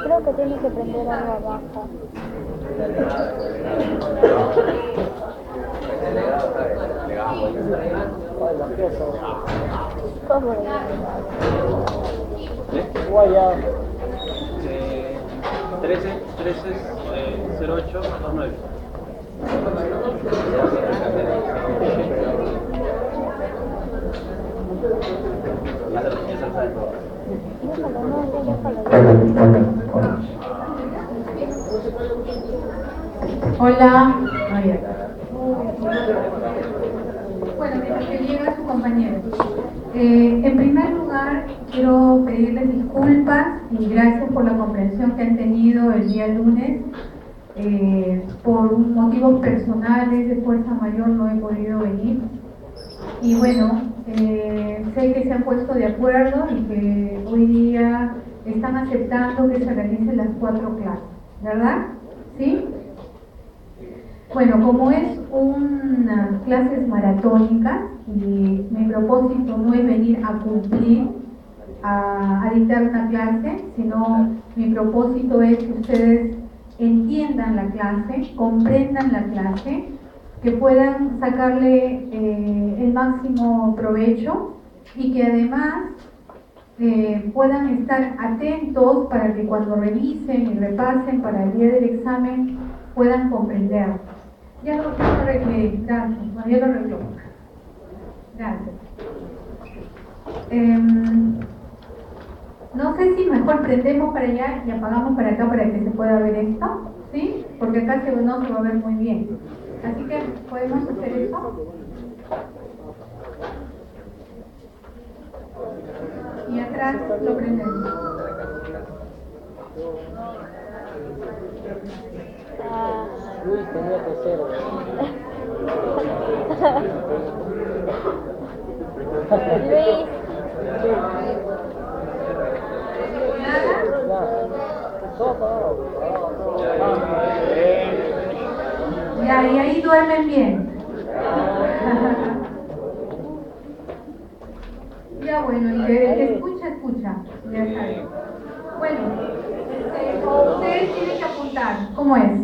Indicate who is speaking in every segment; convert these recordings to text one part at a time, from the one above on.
Speaker 1: Creo que tiene que prender algo abajo. ¿Cómo?
Speaker 2: Guaya.
Speaker 3: 13 08 29.
Speaker 4: Hola. Bueno, mientras que llega su compañero. En primer lugar, quiero pedirles disculpas y gracias por la comprensión que han tenido el día lunes. Por motivos personales de fuerza mayor no he podido venir. Y bueno, sé que se han puesto de acuerdo y que hoy día están aceptando que se realicen las 4 clases, ¿verdad? ¿Sí? Bueno, como es unas clases maratónicas y mi propósito no es venir a cumplir, a dictar una clase, sino mi propósito es que ustedes entiendan la clase, comprendan la clase, que puedan sacarle el máximo provecho y que además puedan estar atentos para que cuando revisen y repasen para el día del examen puedan comprender. Ya lo arreglé, gracias, bueno, ya lo arregló. Gracias. No sé si mejor prendemos para allá y apagamos para acá para que se pueda ver esto, ¿sí? Porque acá no se va a ver muy bien. Así que, ¿podemos hacer eso? Y atrás lo prendemos.
Speaker 2: Luis tenía que ser.
Speaker 1: Luis.
Speaker 4: Ya, y ahí duermen bien. Ya, bueno, y que escucha, ya saben. Bueno, ustedes tienen que apuntar. ¿Cómo es?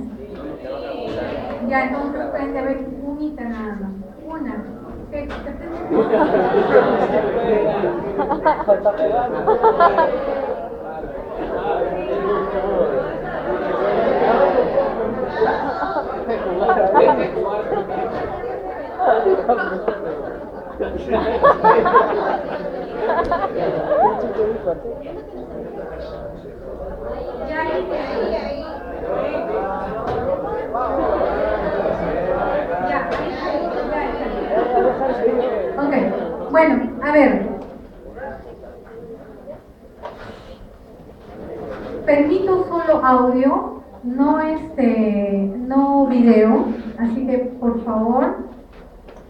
Speaker 4: Ya, entonces pueden ver unita nada más. Una. ¿Qué? Ok, bueno, a ver. Permito solo audio, no video, así que por favor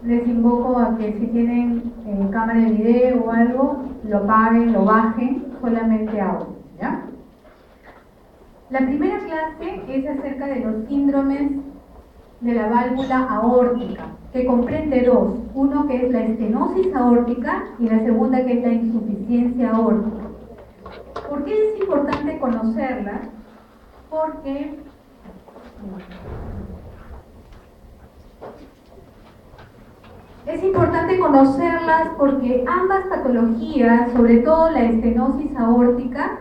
Speaker 4: les invoco a que si tienen cámara de video o algo, lo apaguen, lo bajen, solamente audio, ¿ya? La primera clase es acerca de los síndromes de la válvula aórtica, que comprende 2, uno que es la estenosis aórtica y la segunda que es la insuficiencia aórtica. ¿Por qué es importante conocerlas? Porque es importante conocerlas porque ambas patologías, sobre todo la estenosis aórtica,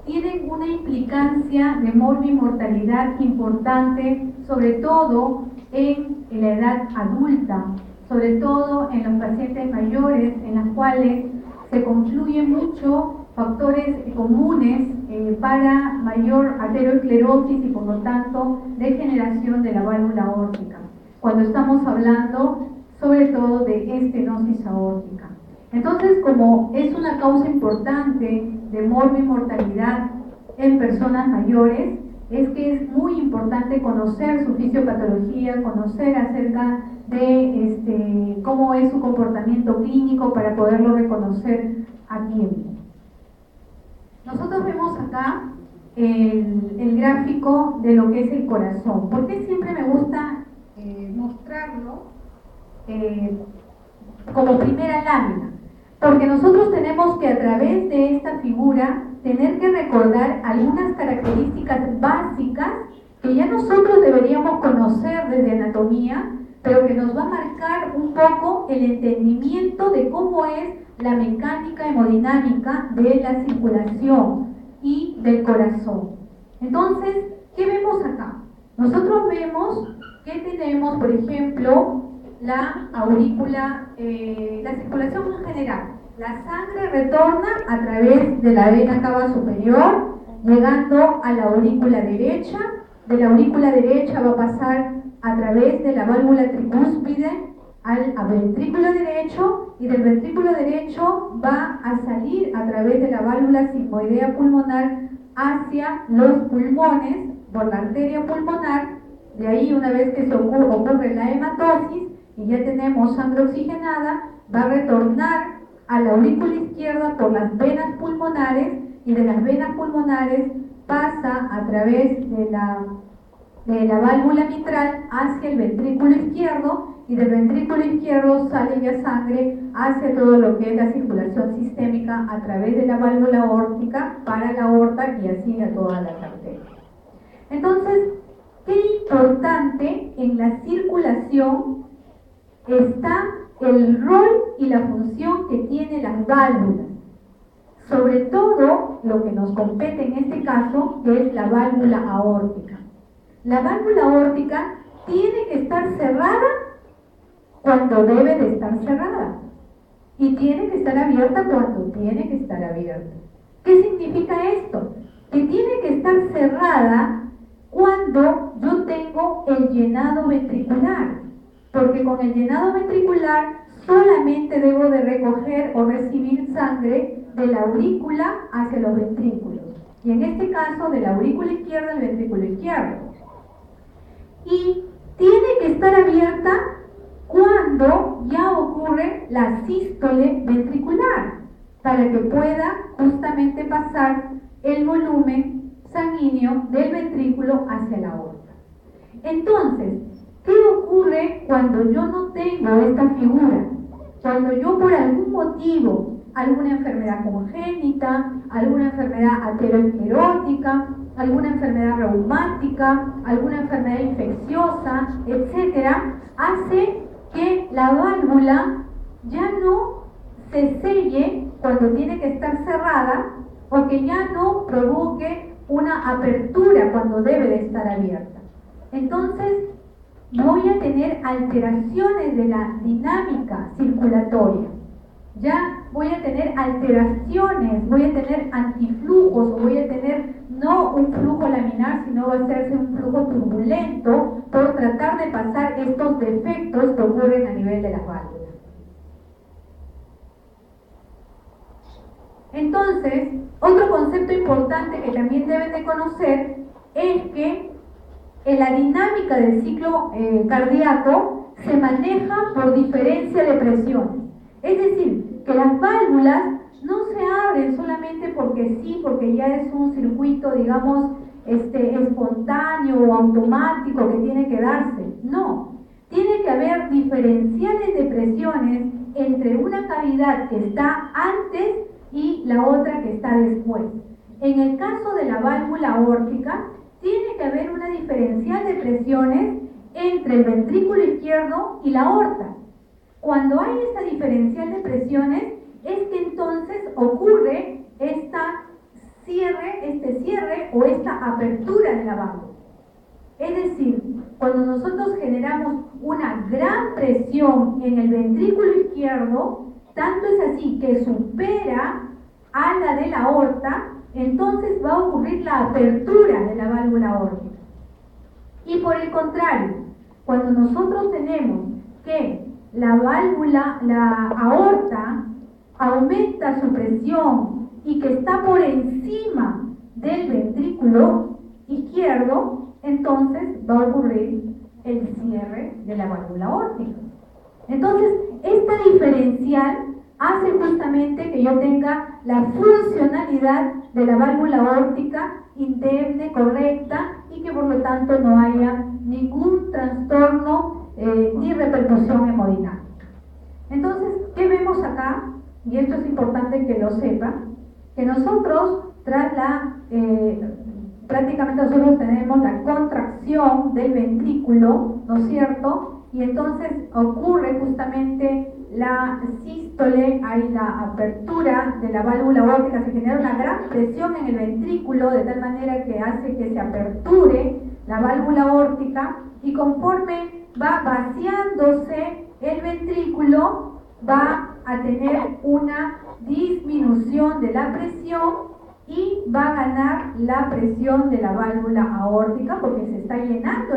Speaker 4: tienen una implicancia de morbimortalidad importante, sobre todo en la edad adulta, sobre todo en los pacientes mayores, en las cuales se confluyen mucho factores comunes para mayor arteriosclerosis y por lo tanto degeneración de la válvula aórtica, cuando estamos hablando sobre todo de estenosis aórtica. Entonces, como es una causa importante de morbimortalidad en personas mayores, es que es muy importante conocer su fisiopatología, conocer acerca de cómo es su comportamiento clínico para poderlo reconocer a tiempo. Nosotros vemos acá el gráfico de lo que es el corazón. ¿Por qué siempre me gusta mostrarlo como primera lámina? Porque nosotros tenemos que a través de esta figura tener que recordar algunas características básicas que ya nosotros deberíamos conocer desde anatomía, pero que nos va a marcar un poco el entendimiento de cómo es la mecánica hemodinámica de la circulación y del corazón. Entonces, ¿qué vemos acá? Nosotros vemos que tenemos, por ejemplo, la aurícula, la circulación en general. La sangre retorna a través de la vena cava superior, llegando a la aurícula derecha. De la aurícula derecha va a pasar a través de la válvula tricúspide al ventrículo derecho, y del ventrículo derecho va a salir a través de la válvula sigmoidea pulmonar hacia los pulmones por la arteria pulmonar. De ahí, una vez que ocurre la hematosis y ya tenemos sangre oxigenada, va a retornar a la aurícula izquierda por las venas pulmonares, y de las venas pulmonares pasa a través de la válvula mitral hacia el ventrículo izquierdo, y del ventrículo izquierdo sale ya sangre hacia todo lo que es la circulación sistémica a través de la válvula aórtica para la aorta y así a todas las arterias. Entonces, qué importante en la circulación está el rol y la función que tienen las válvulas, sobre todo lo que nos compete en este caso, que es la válvula aórtica. La válvula aórtica tiene que estar cerrada cuando debe de estar cerrada, y tiene que estar abierta cuando tiene que estar abierta. ¿Qué significa esto? Que tiene que estar cerrada cuando yo tengo el llenado ventricular, porque con el llenado ventricular solamente debo de recoger o recibir sangre de la aurícula hacia los ventrículos, y en este caso de la aurícula izquierda al ventrículo izquierdo. Y tiene que estar abierta cuando ya ocurre la sístole ventricular, para que pueda justamente pasar el volumen sanguíneo del ventrículo hacia la aorta. Entonces, ¿qué ocurre cuando yo no tengo esta figura? Cuando yo por algún motivo, alguna enfermedad congénita, alguna enfermedad aterosclerótica, alguna enfermedad reumática, alguna enfermedad infecciosa, etcétera, hace que la válvula ya no se selle cuando tiene que estar cerrada, o que ya no provoque una apertura cuando debe de estar abierta. Entonces, voy a tener alteraciones de la dinámica circulatoria. Ya voy a tener alteraciones, voy a tener antiflujos, o voy a tener no un flujo laminar, sino va a ser un flujo turbulento por tratar de pasar estos defectos que ocurren a nivel de las válvulas. Entonces, otro concepto importante que también deben de conocer es que en la dinámica del ciclo cardíaco se maneja por diferencia de presiones. Es decir, que las válvulas no se abren solamente porque sí, porque ya es un circuito, digamos, espontáneo o automático que tiene que darse. No, tiene que haber diferenciales de presiones entre una cavidad que está antes y la otra que está después. En el caso de la válvula aórtica, tiene que haber una diferencial de presiones entre el ventrículo izquierdo y la aorta. Cuando hay esta diferencial de presiones, es que entonces ocurre este cierre o esta apertura de la válvula. Es decir, cuando nosotros generamos una gran presión en el ventrículo izquierdo, tanto es así que supera a la de la aorta, entonces va a ocurrir la apertura de la válvula aórtica. Y por el contrario, cuando nosotros tenemos que la válvula, la aorta, aumenta su presión y que está por encima del ventrículo izquierdo, entonces va a ocurrir el cierre de la válvula aórtica. Entonces, esta diferencial hace justamente que yo tenga la funcionalidad de la válvula aórtica indemne, correcta, y que por lo tanto no haya ningún trastorno ni repercusión hemodinámica. Entonces, ¿qué vemos acá? Y esto es importante que lo sepan, que nosotros, tras la, prácticamente nosotros tenemos la contracción del ventrículo, ¿no es cierto? Y entonces ocurre justamente la sístole, hay la apertura de la válvula aórtica, se genera una gran presión en el ventrículo, de tal manera que hace que se aperture la válvula aórtica, y conforme va vaciándose el ventrículo, va a tener una disminución de la presión y va a ganar la presión de la válvula aórtica, porque se está llenando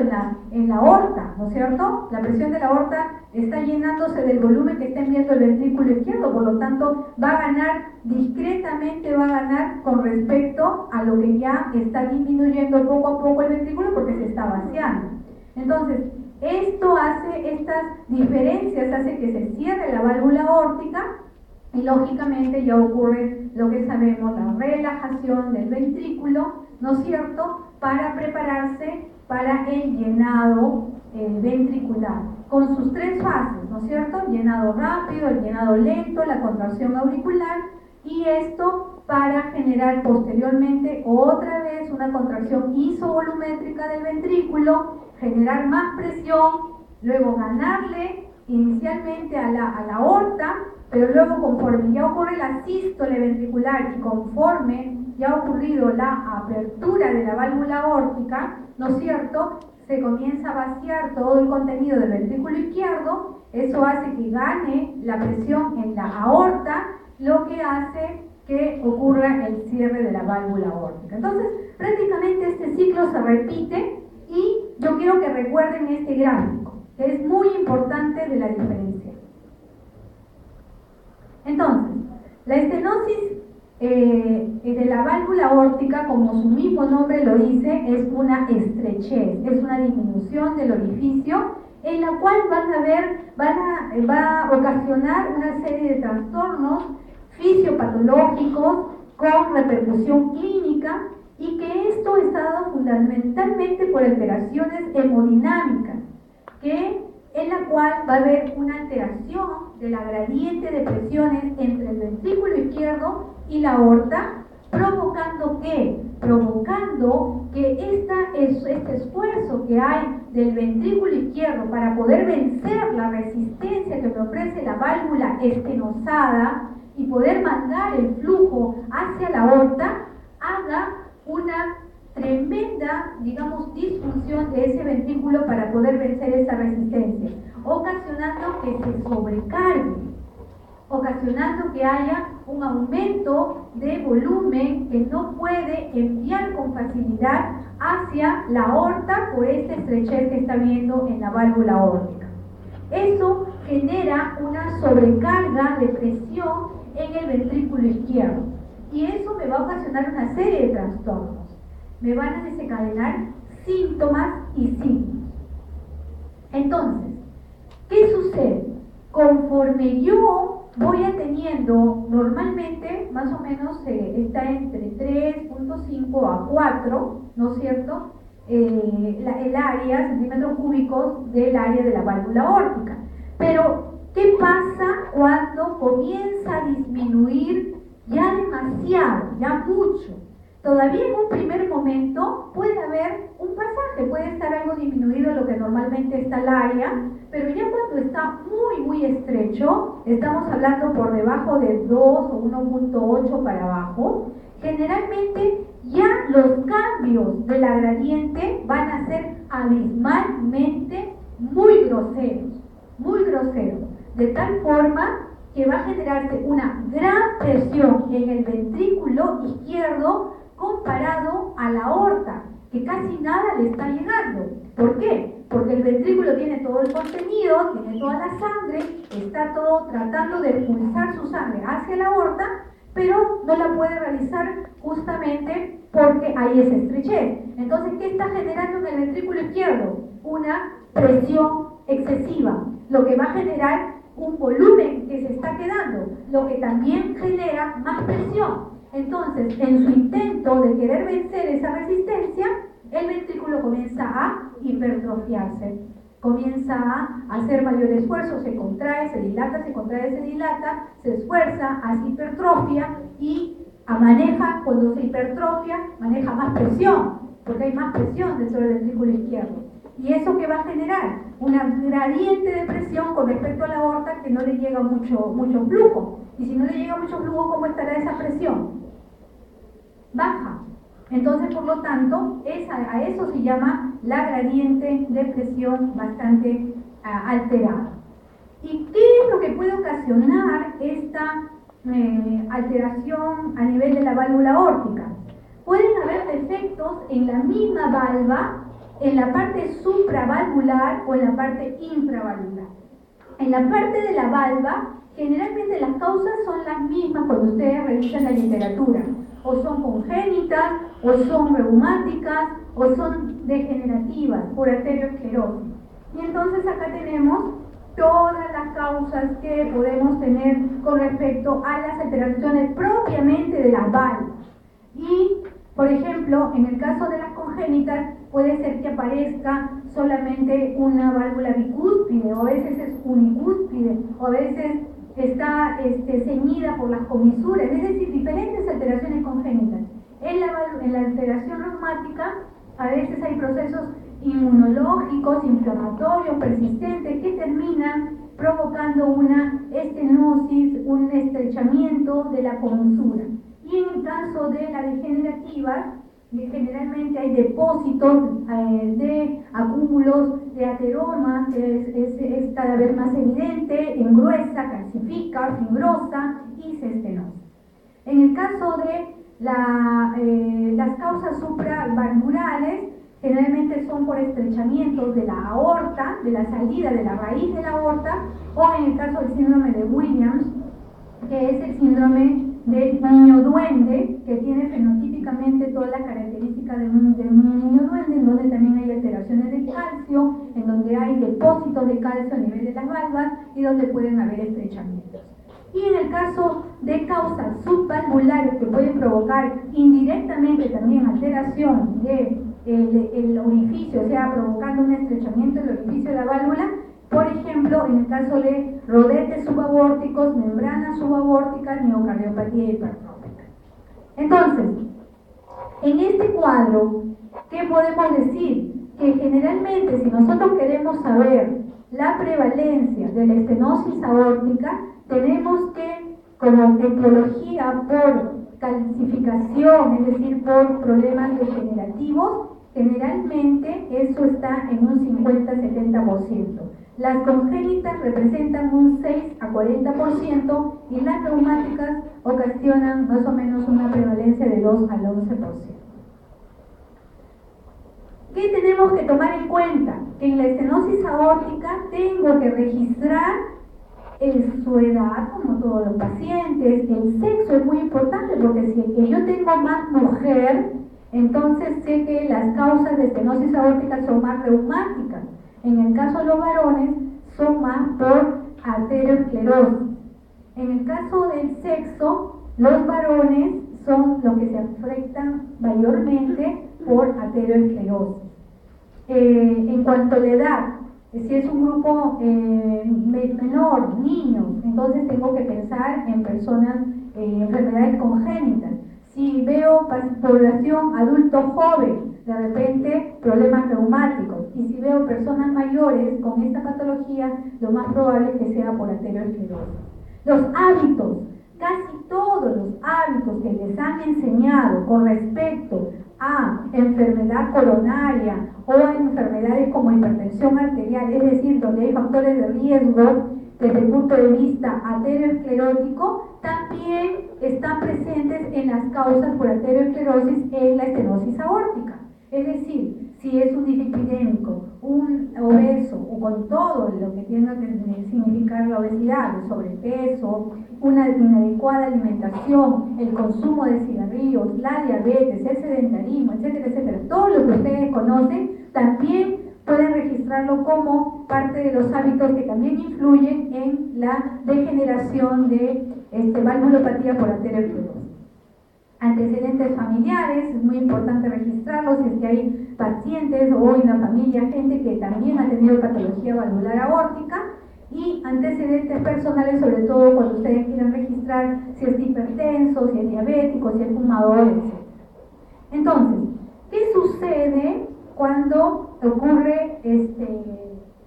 Speaker 4: en la aorta, ¿no es cierto? La presión de la aorta está llenándose del volumen que está enviando el ventrículo izquierdo, por lo tanto va a ganar discretamente, va a ganar con respecto a lo que ya está disminuyendo poco a poco el ventrículo, porque se está vaciando. Entonces, esto hace, estas diferencias hace que se cierre la válvula aórtica, y lógicamente ya ocurre lo que sabemos, la relajación del ventrículo, ¿no es cierto?, para prepararse para el llenado ventricular, con sus tres fases, ¿no es cierto?, llenado rápido, el llenado lento, la contracción auricular, y esto para generar posteriormente otra vez una contracción isovolumétrica del ventrículo, generar más presión, luego ganarle inicialmente a la aorta, pero luego conforme ya ocurre la sístole ventricular y conforme ya ha ocurrido la apertura de la válvula aórtica, ¿no es cierto?, se comienza a vaciar todo el contenido del ventrículo izquierdo, eso hace que gane la presión en la aorta, lo que hace que ocurra el cierre de la válvula aórtica. Entonces, prácticamente este ciclo se repite, y yo quiero que recuerden este gráfico, que es muy importante de la diferencia. Entonces, la estenosis de la válvula aórtica, como su mismo nombre lo dice, es una estrechez, es una disminución del orificio, en la cual va a ocasionar una serie de trastornos fisiopatológicos con repercusión clínica, y que esto es dado fundamentalmente por alteraciones hemodinámicas, en la cual va a haber una alteración de la gradiente de presiones entre el ventrículo izquierdo y la aorta, provocando que este esfuerzo que hay del ventrículo izquierdo para poder vencer la resistencia que me ofrece la válvula estenosada y poder mandar el flujo hacia la aorta, haga una tremenda, digamos, disfunción de ese ventrículo para poder vencer esa resistencia, ocasionando que se sobrecargue, ocasionando que haya un aumento de volumen que no puede enviar con facilidad hacia la aorta por esta estrechez que está viendo en la válvula aórtica. Eso genera una sobrecarga de presión en el ventrículo izquierdo, y eso me va a ocasionar una serie de trastornos. Me van a desencadenar síntomas y signos. Entonces, ¿qué sucede? Conforme yo voy teniendo, normalmente más o menos está entre 3.5 a 4, ¿no es cierto?, el área, centímetros cúbicos del área de la válvula aórtica. Pero, ¿qué pasa cuando comienza a disminuir ya demasiado, ya mucho? Todavía en un primer momento puede haber un pasaje, puede estar algo disminuido lo que normalmente está el área, pero ya cuando está muy estrecho, estamos hablando por debajo de 2 o 1.8 para abajo, generalmente ya los cambios de la gradiente van a ser abismalmente muy groseros, de tal forma que va a generarse una gran presión en el ventrículo izquierdo comparado a la aorta, que casi nada le está llegando. ¿Por qué? Porque el ventrículo tiene todo el contenido, tiene toda la sangre, está todo tratando de expulsar su sangre hacia la aorta, pero no la puede realizar justamente porque hay esa estrechez. Entonces, ¿qué está generando en el ventrículo izquierdo? Una presión excesiva, lo que va a generar un volumen que se está quedando, lo que también genera más presión. Entonces, en su intento de querer vencer esa resistencia, el ventrículo comienza a hipertrofiarse, comienza a hacer mayor esfuerzo, se contrae, se dilata, se contrae, se dilata, se esfuerza, hace hipertrofia y maneja, cuando se hipertrofia, maneja más presión, porque hay más presión dentro del ventrículo izquierdo. ¿Y eso qué va a generar? Una gradiente de presión con respecto a la aorta que no le llega mucho flujo. Y si no le llega mucho flujo, ¿cómo estará esa presión? Baja. Entonces, por lo tanto, a eso se llama la gradiente de presión bastante alterada. ¿Y qué es lo que puede ocasionar esta alteración a nivel de la válvula aórtica? Pueden haber defectos en la misma valva, en la parte supravalvular o en la parte infravalvular. En la parte de la valva, generalmente las causas son las mismas cuando ustedes revisan la literatura. O son congénitas, o son reumáticas, o son degenerativas por arteriosclerosis. Y entonces acá tenemos todas las causas que podemos tener con respecto a las alteraciones propiamente de las valvas. Y, por ejemplo, en el caso de las congénitas, puede ser que aparezca solamente una válvula bicúspide, o a veces es unicúspide, o a veces está ceñida por las comisuras, es decir, diferentes alteraciones congénitas. En la alteración reumática, a veces hay procesos inmunológicos, inflamatorios, persistentes, que terminan provocando una estenosis, un estrechamiento de la comisura. Y en el caso de la degenerativa, generalmente hay depósitos de acúmulos de ateroma, que es cada vez más evidente, engruesa, calcifica, fibrosa y se estenosa. En el caso de las causas supravalvulares, generalmente son por estrechamientos de la aorta, de la salida de la raíz de la aorta, o en el caso del síndrome de Williams, que es el síndrome del niño duende, que tiene fenotípicamente todas las características de un niño duende, en donde también hay alteraciones de calcio, en donde hay depósitos de calcio a nivel de las valvas y donde pueden haber estrechamientos. Y en el caso de causas subvalvulares que pueden provocar indirectamente también alteración del orificio, o sea, provocando un estrechamiento del orificio de la válvula, por ejemplo, en el caso de rodetes subaórticos, membranas subaórticas, miocardiopatía hipertrófica. Entonces, en este cuadro, ¿qué podemos decir? Que generalmente, si nosotros queremos saber la prevalencia de la estenosis aórtica, tenemos que, como etiología por calcificación, es decir, por problemas degenerativos, generalmente eso está en un 50-70%. Las congénitas representan un 6 a 40% y las reumáticas ocasionan más o menos una prevalencia de 2 al 11%. ¿Qué tenemos que tomar en cuenta? Que en la estenosis aórtica tengo que registrar su edad, como todos los pacientes. El sexo es muy importante porque si yo tengo más mujer, entonces sé que las causas de estenosis aórtica son más reumáticas. En el caso de los varones, son más por arteriosclerosis. En el caso del sexo, los varones son los que se afectan mayormente por arteriosclerosis. En cuanto a la edad, si es un grupo menor, niños, entonces tengo que pensar en personas, enfermedades congénitas. Si veo población adulto joven, de repente problemas reumáticos. Y si veo personas mayores con esta patología, lo más probable es que sea por arteriosclerosis. Los hábitos, casi todos los hábitos que les han enseñado con respecto a enfermedad coronaria o a enfermedades como hipertensión arterial, es decir, donde hay factores de riesgo desde el punto de vista arteriosclerótico, también están presentes en las causas por arteriosclerosis en la estenosis aórtica. Es decir, si es un dislipidémico, un obeso o con todo lo que tiene que significar la obesidad, el sobrepeso, una inadecuada alimentación, el consumo de cigarrillos, la diabetes, el sedentarismo, etcétera, etcétera, todo lo que ustedes conocen, también pueden registrarlo como parte de los hábitos que también influyen en la degeneración de valvulopatía por arteriosclerosis. Antecedentes familiares, es muy importante registrarlos si es que hay pacientes o en la familia gente que también ha tenido patología valvular aórtica, y antecedentes personales, sobre todo cuando ustedes quieran registrar si es hipertenso, si es diabético, si es fumador, etc. Entonces, ¿qué sucede cuando ocurre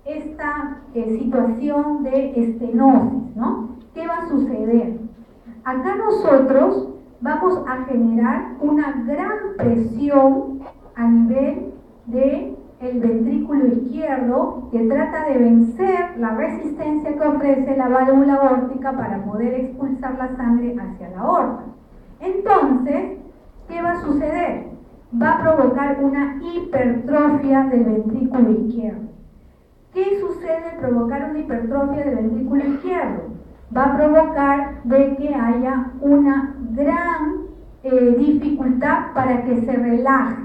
Speaker 4: esta situación de estenosis, ¿no? ¿Qué va a suceder? Acá nosotros vamos a generar una gran presión a nivel del ventrículo izquierdo, que trata de vencer la resistencia que ofrece la válvula aórtica para poder expulsar la sangre hacia la aorta. Entonces, ¿qué va a suceder? Va a provocar una hipertrofia del ventrículo izquierdo. ¿Qué sucede al provocar una hipertrofia del ventrículo izquierdo? Va a provocar de que haya una gran dificultad para que se relaje.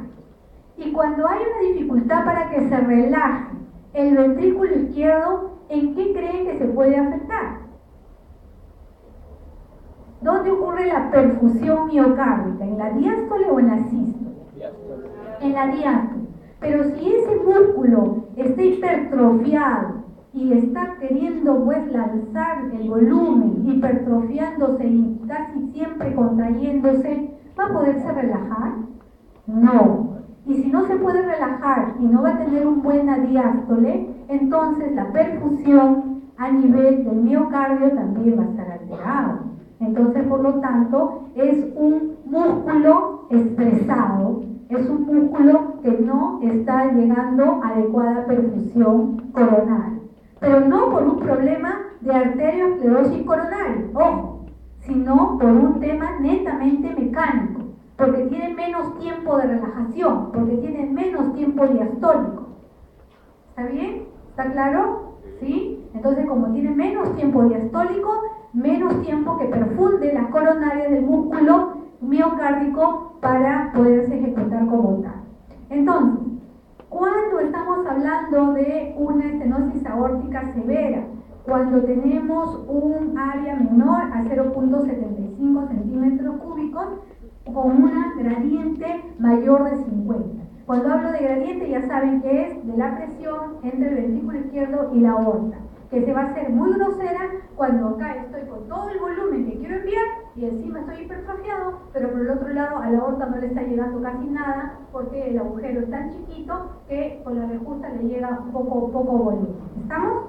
Speaker 4: Y cuando hay una dificultad para que se relaje el ventrículo izquierdo, ¿en qué creen que se puede afectar? ¿Dónde ocurre la perfusión miocárdica? ¿En la diástole o en la sístole? En la diástole. Pero si ese músculo está hipertrofiado y está queriendo pues lanzar el volumen, hipertrofiándose y casi siempre contrayéndose, ¿va a poderse relajar? No. Y si no se puede relajar y no va a tener una buena diástole, entonces la perfusión a nivel del miocardio también va a estar alterado. Entonces, por lo tanto, es un músculo estresado, es un músculo que no está llegando a adecuada perfusión coronaria. Pero no por un problema de arteriosclerosis coronaria, ojo, sino por un tema netamente mecánico, porque tiene menos tiempo de relajación, porque tiene menos tiempo diastólico. ¿Está bien? ¿Está claro? ¿Sí? Entonces, como tiene menos tiempo diastólico, menos tiempo que perfunde las coronarias del músculo miocárdico para poderse ejecutar como tal. Entonces, cuando estamos hablando de una estenosis aórtica severa, cuando tenemos un área menor a 0.75 centímetros cúbicos con una gradiente mayor de 50. Cuando hablo de gradiente ya saben que es de la presión entre el ventrículo izquierdo y la aorta, que se va a hacer muy grosera cuando acá estoy con todo el volumen que quiero enviar y encima estoy hipertrofiado, pero por el otro lado a la aorta no le está llegando casi nada porque el agujero es tan chiquito que con la respuesta le llega poco volumen. ¿Estamos?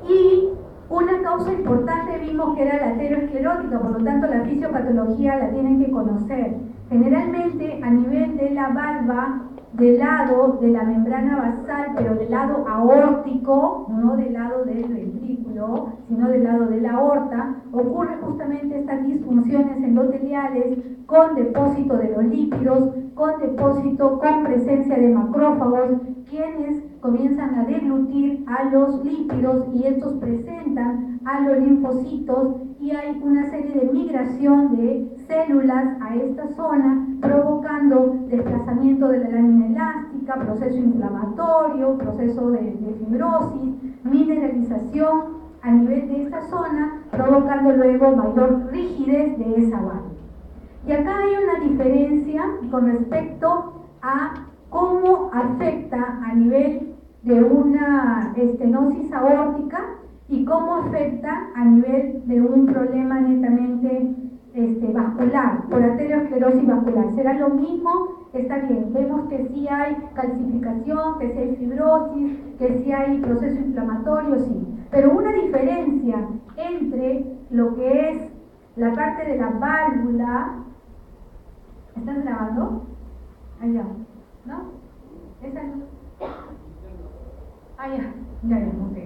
Speaker 4: Y una causa importante vimos que era la aterosclerótica, por lo tanto la fisiopatología la tienen que conocer. Generalmente a nivel de la valva, del lado de la membrana basal, pero del lado aórtico, no del lado del ventrículo, sino del lado de la aorta, ocurre justamente estas disfunciones endoteliales con depósito de los lípidos, con depósito, con presencia de macrófagos, quienes comienzan a deglutir a los lípidos y estos presentan a los linfocitos y hay una serie de migración de células a esta zona, provocando desplazamiento de la lámina elástica, proceso inflamatorio, proceso de fibrosis, mineralización a nivel de esta zona, provocando luego mayor rigidez de esa válvula. Y acá hay una diferencia con respecto a cómo afecta a nivel de una estenosis aórtica y cómo afecta a nivel de un problema netamente vascular, por arteriosclerosis vascular. ¿Será lo mismo? Está bien, vemos que sí hay calcificación, que sí hay fibrosis, que sí hay proceso inflamatorio, sí. Pero una diferencia entre lo que es la parte de la válvula. ¿Estás grabando? Allá, ¿no? ¿Esa no? Ah, ya, ok.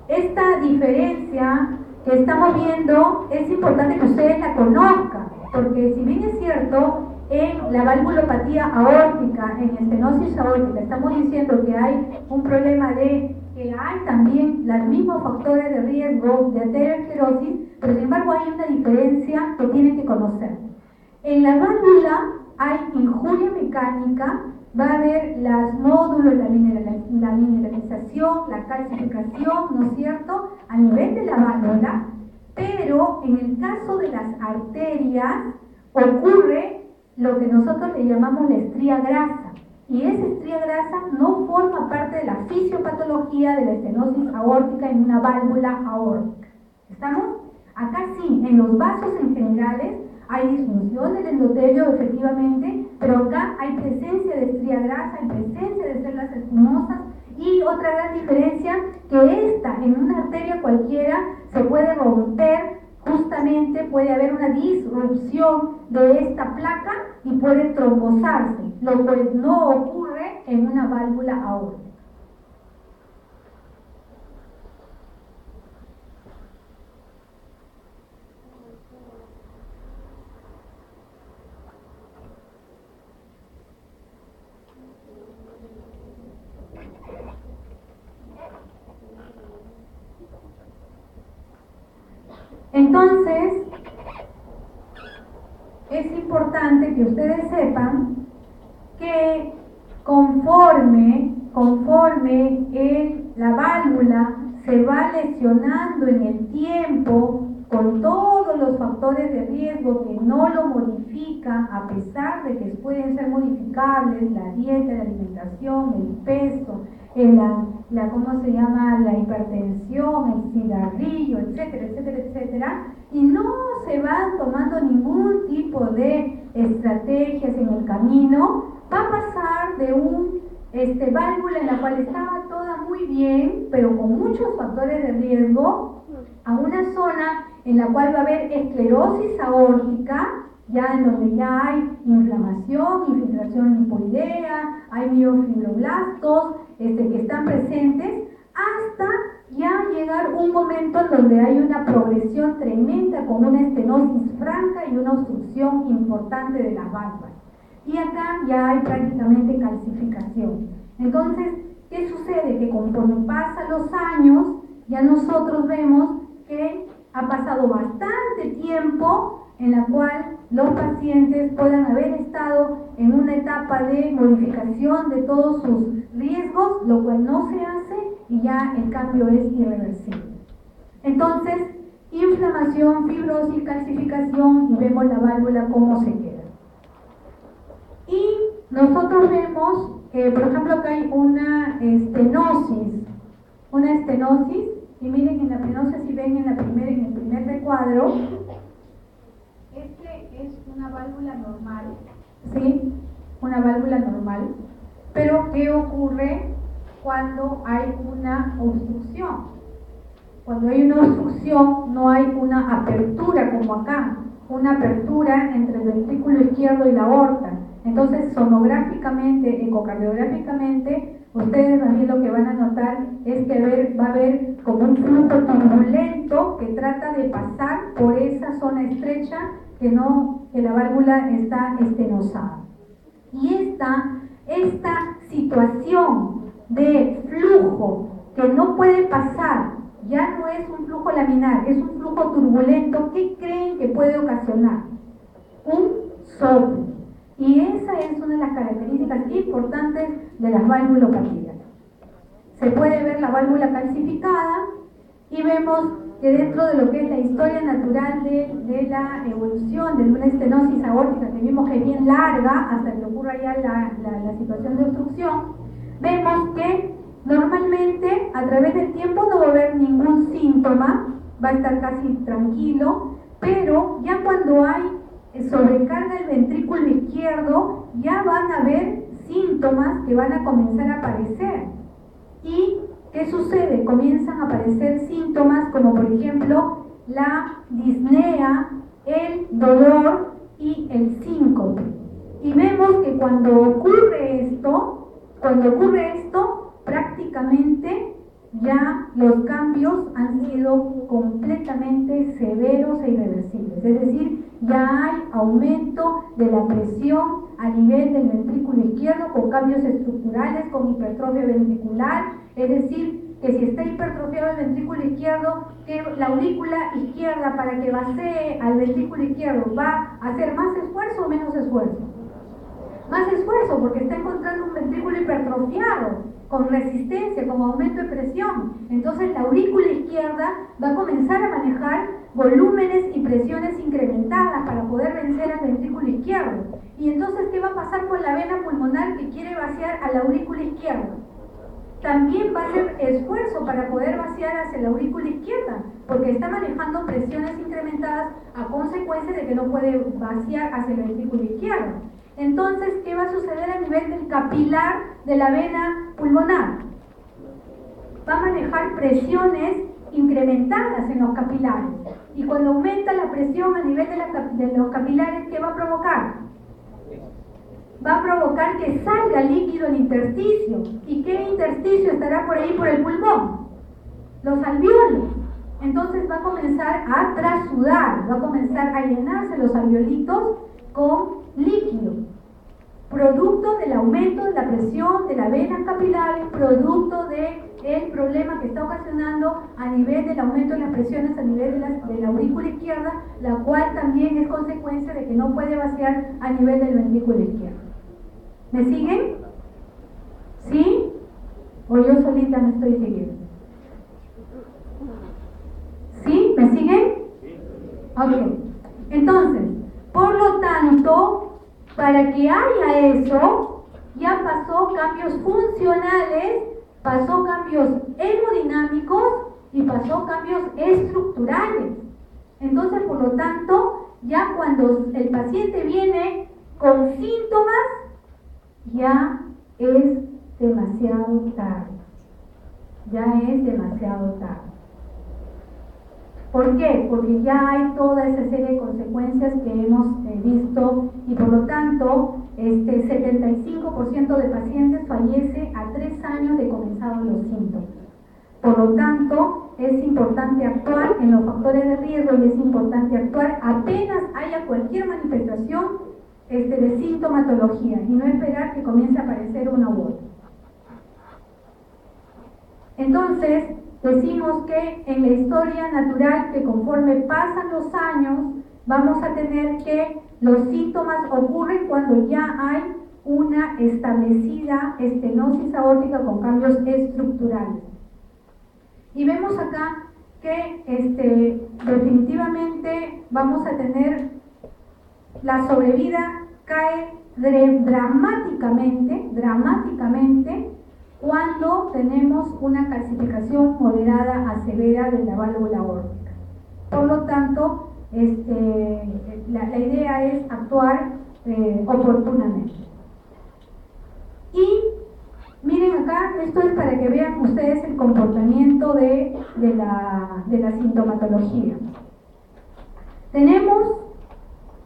Speaker 4: Esta diferencia que estamos viendo es importante que ustedes la conozcan, porque si bien es cierto, en la valvulopatía aórtica, en estenosis aórtica, estamos diciendo que hay un problema de que hay también los mismos factores de riesgo de aterosclerosis, pero sin embargo hay una diferencia que tienen que conocer. En la válvula hay injuria mecánica, va a haber los nódulos, la mineralización, la calcificación, ¿no es cierto?, a nivel de la válvula, pero en el caso de las arterias ocurre lo que nosotros le llamamos la estría grasa, y esa estría grasa no forma parte de la fisiopatología de la estenosis aórtica en una válvula aórtica. ¿Estamos? Acá sí, en los vasos en generales hay disfunción del endotelio, efectivamente, pero acá hay presencia de estría grasa, hay presencia de células espumosas, y otra gran diferencia, que esta en una arteria cualquiera se puede romper, justamente puede haber una disrupción de esta placa y puede trombosarse, lo cual no ocurre en una válvula aórtica. Entonces, es importante que ustedes sepan que conforme la válvula se va lesionando en el tiempo, con todos los factores de riesgo que no lo modifican, a pesar de que pueden ser modificables, la dieta, la alimentación, el peso, ¿cómo se llama?, la hipertensión, el cigarrillo, etcétera, etcétera, etcétera, y no se van tomando ningún tipo de estrategias en el camino, va a pasar de válvula en la cual estaba toda muy bien, pero con muchos factores de riesgo, a una zona en la cual va a haber esclerosis aórtica, ya en donde ya hay inflamación, infiltración linfoidea, hay miofibroblastos que están presentes, hasta ya llegar un momento en donde hay una progresión tremenda con una estenosis franca y una obstrucción importante de las válvulas. Y acá ya hay prácticamente calcificación. Entonces, ¿qué sucede? Que conforme pasan los años, ya nosotros vemos que ha pasado bastante tiempo en la cual los pacientes puedan haber estado en una etapa de modificación de todos sus riesgos, lo cual no se hace y ya el cambio es irreversible. Entonces, inflamación, fibrosis, calcificación, y vemos la válvula cómo se queda. Y nosotros vemos que, por ejemplo, acá hay una estenosis, y miren, no sé si ven en el primer recuadro, es una válvula normal, ¿sí? Una válvula normal, pero ¿qué ocurre cuando hay una obstrucción? Cuando hay una obstrucción no hay una apertura como acá, una apertura entre el ventrículo izquierdo y la aorta. Entonces, sonográficamente, ecocardiográficamente, ustedes también lo que van a notar es que va a haber como un flujo turbulento que trata de pasar por esa zona estrecha que la válvula está estenosada. Y esta situación de flujo que no puede pasar, ya no es un flujo laminar, es un flujo turbulento, ¿qué creen que puede ocasionar? Un soplo. Y esa es una de las características importantes de las válvulopatías. Se puede ver la válvula calcificada y vemos que dentro de lo que es la historia natural de la evolución de una estenosis aórtica, que vimos que es bien larga hasta que ocurra ya la situación de obstrucción, vemos que normalmente a través del tiempo no va a haber ningún síntoma, va a estar casi tranquilo, pero ya cuando hay sobrecarga el ventrículo izquierdo, ya van a haber síntomas que van a comenzar a aparecer. ¿Y qué sucede? Comienzan a aparecer síntomas como, por ejemplo, la disnea, el dolor y el síncope. Y vemos que cuando ocurre esto, prácticamente ya los cambios han sido completamente severos e irreversibles. Es decir, ya hay aumento de la presión a nivel del ventrículo izquierdo con cambios estructurales, con hipertrofia ventricular. Es decir, que si está hipertrofiado el ventrículo izquierdo, que la aurícula izquierda, para que vacíe al ventrículo izquierdo, ¿va a hacer más esfuerzo o menos esfuerzo? más esfuerzo porque está encontrando un ventrículo hipertrofiado, con resistencia, con aumento de presión. Entonces la aurícula izquierda va a comenzar a manejar volúmenes y presiones incrementadas para poder vencer al ventrículo izquierdo. Y entonces, ¿qué va a pasar con la vena pulmonar que quiere vaciar a la aurícula izquierda? También va a hacer esfuerzo para poder vaciar hacia la aurícula izquierda, porque está manejando presiones incrementadas a consecuencia de que no puede vaciar hacia el ventrículo izquierdo. Entonces, ¿qué va a suceder a nivel del capilar de la vena pulmonar? Va a manejar presiones incrementadas en los capilares. Y cuando aumenta la presión a nivel de los capilares, ¿qué va a provocar? Va a provocar que salga líquido al intersticio. ¿Y qué intersticio estará por ahí por el pulmón? Los alveolos. Entonces va a comenzar a trasudar, va a comenzar a llenarse los alveolitos con líquido, producto del aumento de la presión de las venas capilares, producto del problema que está ocasionando a nivel del aumento de las presiones a nivel de la aurícula izquierda, la cual también es consecuencia de que no puede vaciar a nivel del ventrículo izquierdo. ¿Me siguen? ¿Sí? ¿O yo solita me estoy siguiendo? ¿Sí? ¿Me siguen? Ok. Entonces, por lo tanto, para que haya eso, ya pasó cambios funcionales, pasó cambios hemodinámicos y pasó cambios estructurales. Entonces, por lo tanto, ya cuando el paciente viene con síntomas, ya es demasiado tarde. Ya es demasiado tarde. ¿Por qué? Porque ya hay toda esa serie de consecuencias que hemos visto y por lo tanto 75% de pacientes fallece a 3 años de comenzados los síntomas. Por lo tanto, es importante actuar en los factores de riesgo y es importante actuar apenas haya cualquier manifestación de sintomatología y no esperar que comience a aparecer una u otra. Entonces, decimos que en la historia natural, que conforme pasan los años, vamos a tener que los síntomas ocurren cuando ya hay una establecida estenosis aórtica con cambios estructurales. Y vemos acá que definitivamente vamos a tener la sobrevida cae dramáticamente cuando tenemos una calcificación moderada a severa de la válvula aórtica. Por lo tanto, la idea es actuar oportunamente. Y miren acá, esto es para que vean ustedes el comportamiento de la sintomatología. Tenemos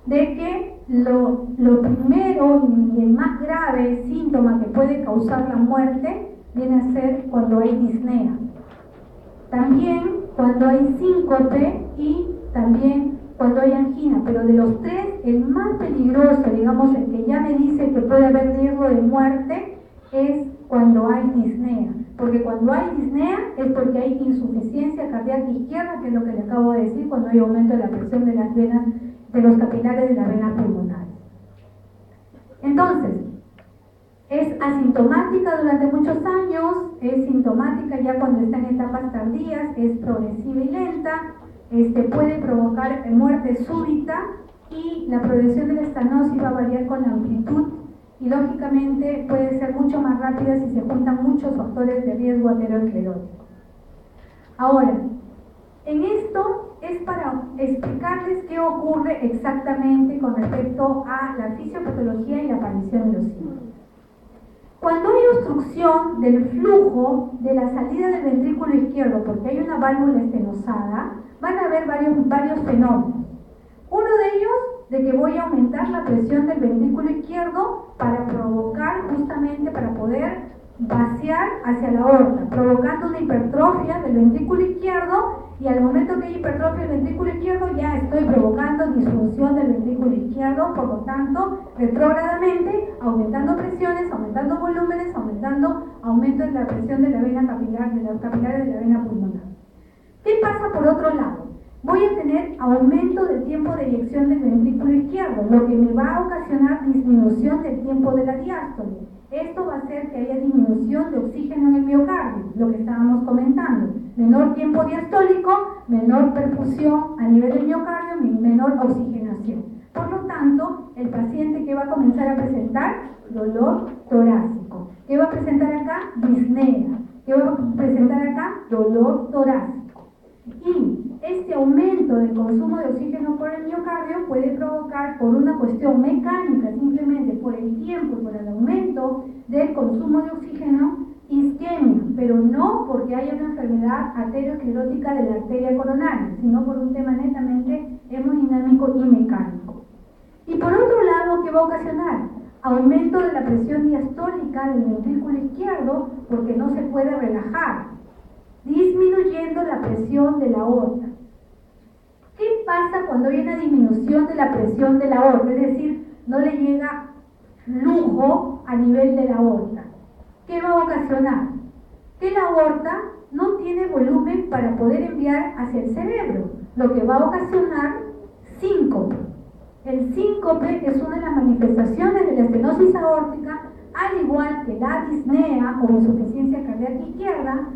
Speaker 4: de que lo primero y el más grave síntoma que puede causar la muerte viene a ser cuando hay disnea. También cuando hay síncope y también cuando hay angina, pero de los tres, el más peligroso, digamos, el que ya me dice que puede haber riesgo de muerte, es cuando hay disnea. Porque cuando hay disnea es porque hay insuficiencia cardíaca izquierda, que es lo que le acabo de decir, cuando hay aumento de la presión de las venas, de los capilares de las venas pulmonares. Entonces, es asintomática durante muchos años, es sintomática ya cuando está en etapas tardías, es progresiva y lenta, puede provocar muerte súbita y la progresión de la estenosis va a variar con la amplitud y lógicamente puede ser mucho más rápida si se juntan muchos factores de riesgo aterosclerótico. Ahora, en esto es para explicarles qué ocurre exactamente con respecto a la fisiopatología y la aparición de los síntomas. Cuando hay obstrucción del flujo de la salida del ventrículo izquierdo porque hay una válvula estenosada, van a haber varios fenómenos. Uno de ellos, de que voy a aumentar la presión del ventrículo izquierdo para provocar justamente, para poder vaciar hacia la aorta, provocando una hipertrofia del ventrículo izquierdo, y al momento que hay hipertrofia del ventrículo izquierdo ya estoy provocando disfunción del ventrículo izquierdo, por lo tanto, retrógradamente, aumentando presiones, aumentando volúmenes, aumento en la presión de la vena capilar, de los capilares de la vena pulmonar. ¿Qué pasa por otro lado? voy a tener aumento del tiempo de eyección del ventrículo izquierdo, lo que me va a ocasionar disminución del tiempo de la diástole. Esto va a hacer que haya disminución de oxígeno en el miocardio, lo que estábamos comentando. Menor tiempo diastólico, menor perfusión a nivel del miocardio, menor oxigenación. Por lo tanto, el paciente que va a comenzar a presentar dolor torácico. ¿Qué va a presentar acá? Disnea. ¿Qué va a presentar acá? Dolor torácico. Y este aumento del consumo de oxígeno por el miocardio puede provocar, por una cuestión mecánica, simplemente por el tiempo y por el aumento del consumo de oxígeno, isquemia, pero no porque haya una enfermedad arteriosclerótica de la arteria coronaria, sino por un tema netamente hemodinámico y mecánico. Y por otro lado, ¿qué va a ocasionar? Aumento de la presión diastólica del ventrículo izquierdo porque no se puede relajar, disminuyendo la presión de la aorta. ¿Qué pasa cuando hay una disminución de la presión de la aorta? Es decir, no le llega flujo a nivel de la aorta. ¿Qué va a ocasionar? Que la aorta no tiene volumen para poder enviar hacia el cerebro, lo que va a ocasionar síncope. El síncope es una de las manifestaciones de la estenosis aórtica, al igual que la disnea o insuficiencia cardíaca izquierda,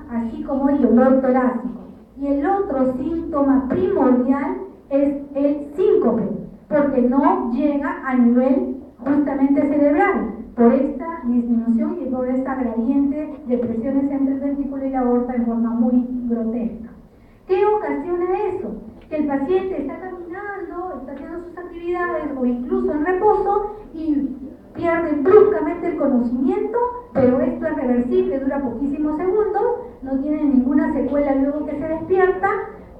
Speaker 4: así como el dolor torácico. Y el otro síntoma primordial es el síncope, porque no llega a nivel justamente cerebral, por esta disminución y por esta gradiente de presiones entre el ventrículo y la aorta en forma muy grotesca. ¿Qué ocasiona eso? Que el paciente está caminando, está haciendo sus actividades o incluso en reposo y pierde bruscamente el conocimiento, pero esto es reversible, dura poquísimos segundos, no tiene ninguna secuela luego que se despierta,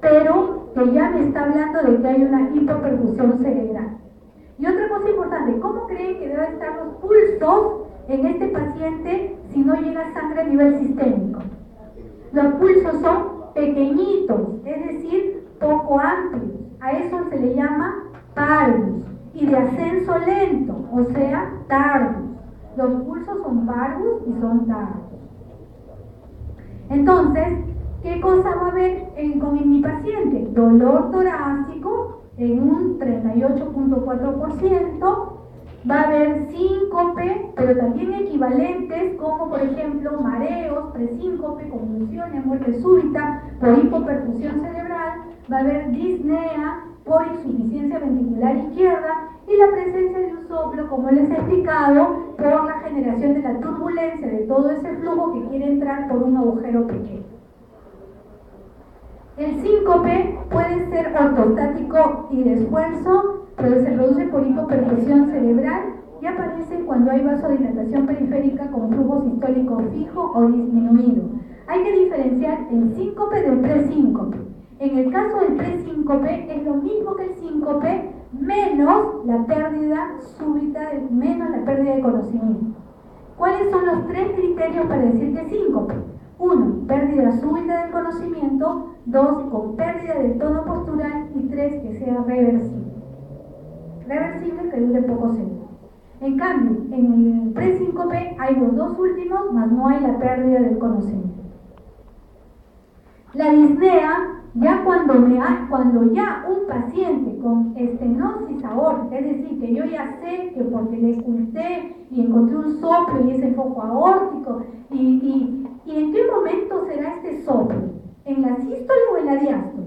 Speaker 4: pero que ya me está hablando de que hay una hipoperfusión cerebral. Y otra cosa importante, ¿cómo creen que deben estar los pulsos en este paciente si no llega sangre a nivel sistémico? Los pulsos son pequeñitos, es decir, poco amplios. A eso se le llama parvus y de ascenso lento, o sea, tardus. Los pulsos son parvus y son tardus. Entonces, ¿qué cosa va a haber con mi paciente? Dolor torácico en un 38.4%, va a haber síncope, pero también equivalentes como por ejemplo mareos, presíncope, convulsiones, muerte súbita por hipoperfusión cerebral, va a haber disnea por insuficiencia ventricular izquierda y la presencia de un soplo, como les he explicado, por la generación de la turbulencia de todo ese flujo que quiere entrar por un agujero pequeño. El síncope puede ser ortostático y de esfuerzo, pero se produce por hipoperfusión cerebral y aparece cuando hay vasodilatación periférica con flujo sistólico fijo o disminuido. Hay que diferenciar el síncope del presíncope. En el caso del presíncope es lo mismo que el síncope menos la pérdida súbita, menos la pérdida de conocimiento. ¿Cuáles son los tres criterios para decir que es síncope? 1. Pérdida súbita del conocimiento. 2. Con pérdida del tono postural. Y 3. Que sea reversible. Reversible que dure pocos segundos. En cambio, en el presíncope hay los dos últimos, más no hay la pérdida del conocimiento. La disnea, ya cuando ya un paciente con estenosis aórtica, es decir, que yo ya sé que porque le oculté y encontré un soplo y ese foco aórtico, y ¿en qué momento será este soplo? ¿En la sístole o en la diástole?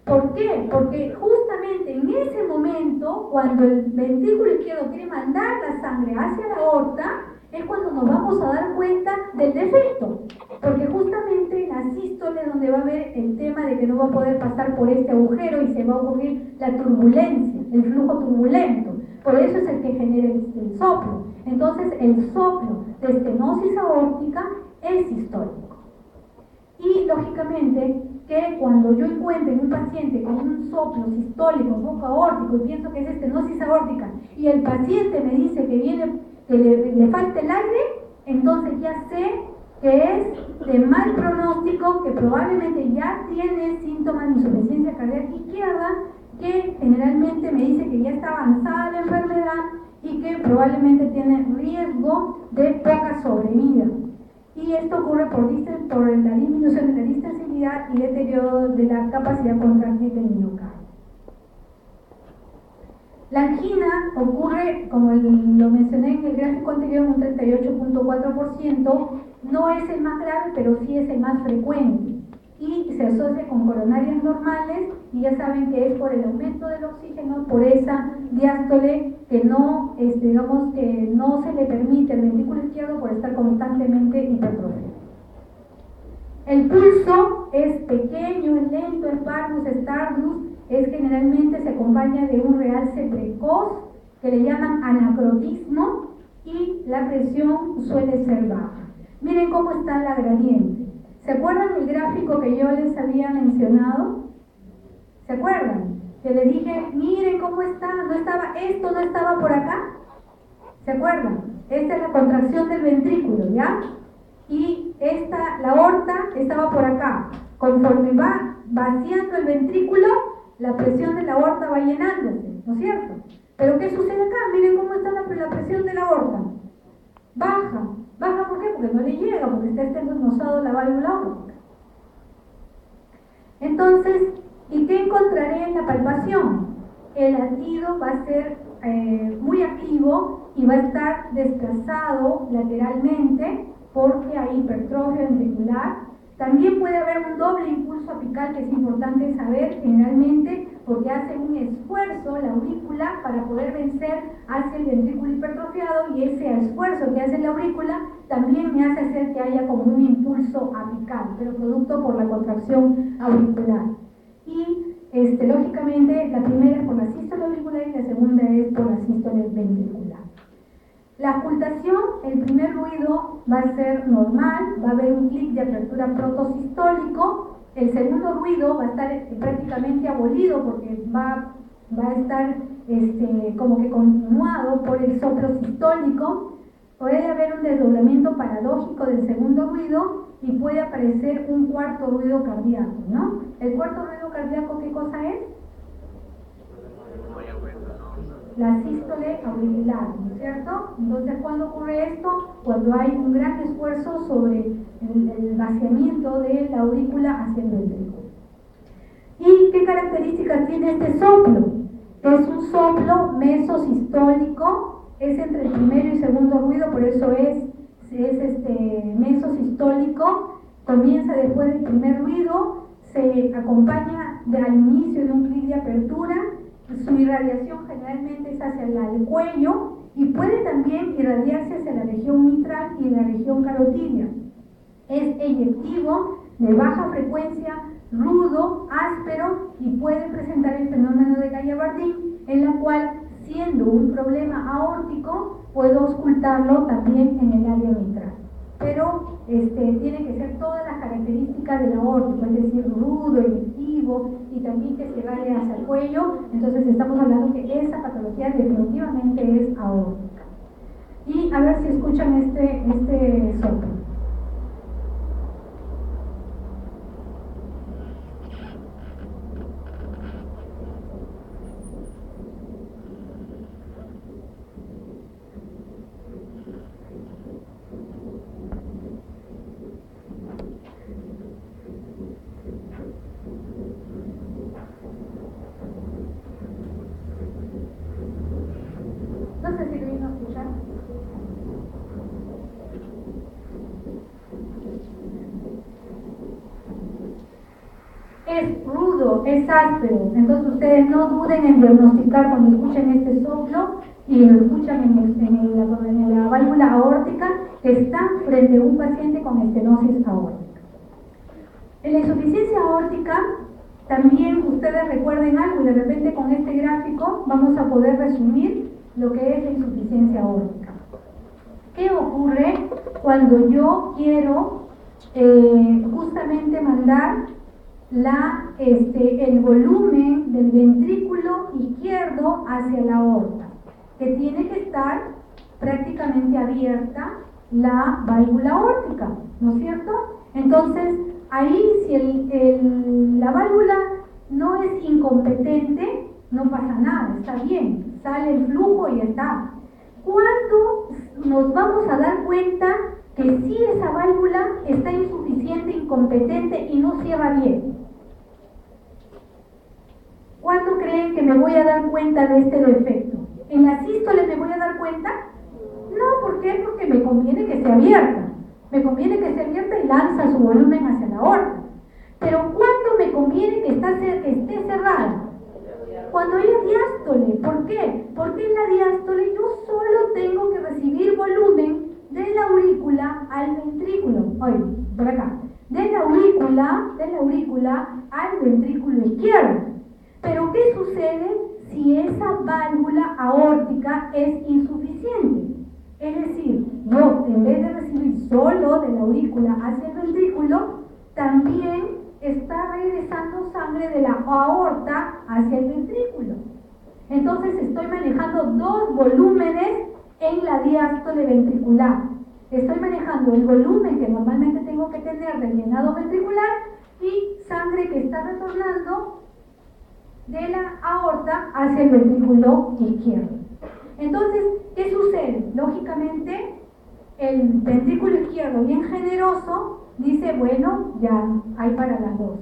Speaker 4: ¿Por qué? Porque justamente en ese momento, cuando el ventrículo izquierdo quiere mandar la sangre hacia la aorta, es cuando nos vamos a dar cuenta del defecto. Porque justamente en la sístole es donde va a haber el tema de que no va a poder pasar por este agujero y se va a ocurrir la turbulencia, el flujo turbulento. Por eso es el que genera el soplo. Entonces el soplo de estenosis aórtica es sistólico. Y lógicamente que cuando yo encuentre en un paciente con un soplo sistólico, un foco aórtico, y pienso que es estenosis aórtica, y el paciente me dice que le falta el aire, entonces ya sé que es de mal pronóstico, que probablemente ya tiene síntomas de insuficiencia cardíaca izquierda, que generalmente me dice que ya está avanzada la enfermedad y que probablemente tiene riesgo de poca sobrevida. y esto ocurre por la disminución de la distensibilidad y deterioro de la capacidad contráctil del miocardio. La angina ocurre, como lo mencioné en el gráfico anterior, un 38.4%, no es el más grave, pero sí es el más frecuente y se asocia con coronarias normales, y ya saben que es por el aumento del oxígeno, por esa diástole que no, digamos que no se le permite al ventrículo izquierdo por estar constantemente hipertrofiado. El pulso es pequeño, es lento, es parvus, es tardus, generalmente se acompaña de un realce precoz que le llaman anacrotismo, y la presión suele ser baja. Miren cómo está la gradiente. ¿Se acuerdan del gráfico que yo les había mencionado? ¿Se acuerdan? Que les dije, miren cómo está, esto no estaba por acá. ¿Se acuerdan? Esta es la contracción del ventrículo, ¿ya? Y la aorta estaba por acá. Conforme va vaciando el ventrículo, la presión de la aorta va llenándose, ¿no es cierto? Pero ¿qué sucede acá? Miren cómo está la presión de la aorta. Baja. ¿Baja por qué? Porque no le llega, porque está estrenosado la válvula aórtica. Entonces, ¿y qué encontraré en la palpación? El latido va a ser muy activo y va a estar desplazado lateralmente porque hay hipertrofia ventricular. También puede haber un doble impulso apical, que es importante saber generalmente porque hace un esfuerzo la aurícula para poder vencer hacia el ventrículo hipertrofiado, y ese esfuerzo que hace la aurícula también me hace hacer que haya como un impulso apical, pero producto por la contracción auricular. Y lógicamente la primera es por la sístole auricular y la segunda es por la sístole ventricular. La auscultación, el primer ruido va a ser normal, va a haber un clic de apertura protosistólico. El segundo ruido va a estar prácticamente abolido porque va a estar como que continuado por el soplo sistólico. Puede haber un desdoblamiento paradójico del segundo ruido y puede aparecer un cuarto ruido cardíaco, ¿no? El cuarto ruido cardíaco, ¿qué cosa es? La sístole auricular, ¿no es cierto? Entonces, ¿cuándo ocurre esto? Cuando hay un gran esfuerzo sobre el vaciamiento de la aurícula hacia el ventrículo. ¿Y qué características tiene este soplo? Es un soplo mesosistólico, es entre el primero y segundo ruido, por eso es mesosistólico. Comienza después del primer ruido, se acompaña al inicio de un clic de apertura. Su irradiación generalmente es hacia el cuello y puede también irradiarse hacia la región mitral y la región carotidia. Es eyectivo, de baja frecuencia, rudo, áspero, y puede presentar el fenómeno de Gallabardín, en la cual, siendo un problema aórtico, puedo auscultarlo también en el área mitral. Pero tiene que ser todas las características del aórtico, es decir, rudo, eyectivo, y también que se vaya hacia el cuello. Entonces estamos hablando que esa patología definitivamente es aórtica. Y a ver si escuchan este soplo. No sé si lo vino a escuchar. Es rudo, es áspero, entonces ustedes no duden en diagnosticar cuando escuchen este soplo y lo escuchan en la válvula aórtica, que están frente a un paciente con estenosis aórtica. En la insuficiencia aórtica también ustedes recuerden algo, y de repente con este gráfico vamos a poder resumir lo que es la insuficiencia aórtica. ¿Qué ocurre cuando yo quiero justamente mandar el volumen del ventrículo izquierdo hacia la aorta? Que tiene que estar prácticamente abierta la válvula aórtica, ¿no es cierto? Entonces, ahí si la válvula no es incompetente, no pasa nada, está bien, sale el flujo y está. ¿Cuándo nos vamos a dar cuenta que sí esa válvula está insuficiente, incompetente y no cierra bien. ¿Cuándo creen que me voy a dar cuenta de este defecto? ¿En la sístole me voy a dar cuenta? No, ¿por qué? Porque me conviene que esté abierta. Me conviene que esté abierta y lanza su volumen hacia la aorta. Pero ¿cuándo me conviene que esté cerrada? Cuando hay diástole. ¿Por qué? Porque en la diástole yo solo tengo que recibir volumen de la aurícula al ventrículo. Oye, por acá. De la aurícula al ventrículo izquierdo. Pero ¿qué sucede si esa válvula aórtica es insuficiente? Es decir, yo en vez de recibir solo de la aurícula hacia el ventrículo, también está regresando sangre de la aorta hacia el ventrículo. Entonces estoy manejando dos volúmenes en la diástole ventricular. Estoy manejando el volumen que normalmente tengo que tener del llenado ventricular y sangre que está retornando de la aorta hacia el ventrículo izquierdo. Entonces, ¿qué sucede? Lógicamente, el ventrículo izquierdo, bien generoso, dice, bueno, ya hay para las dos,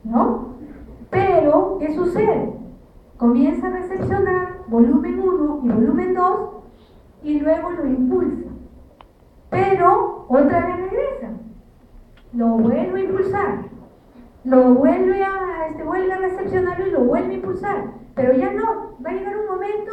Speaker 4: ¿no? Pero, ¿qué sucede? Comienza a recepcionar volumen 1 y volumen 2 y luego lo impulsa. Pero, otra vez regresa. Lo vuelve a impulsar. Lo vuelve a recepcionarlo y lo vuelve a impulsar. Pero ya no, va a llegar un momento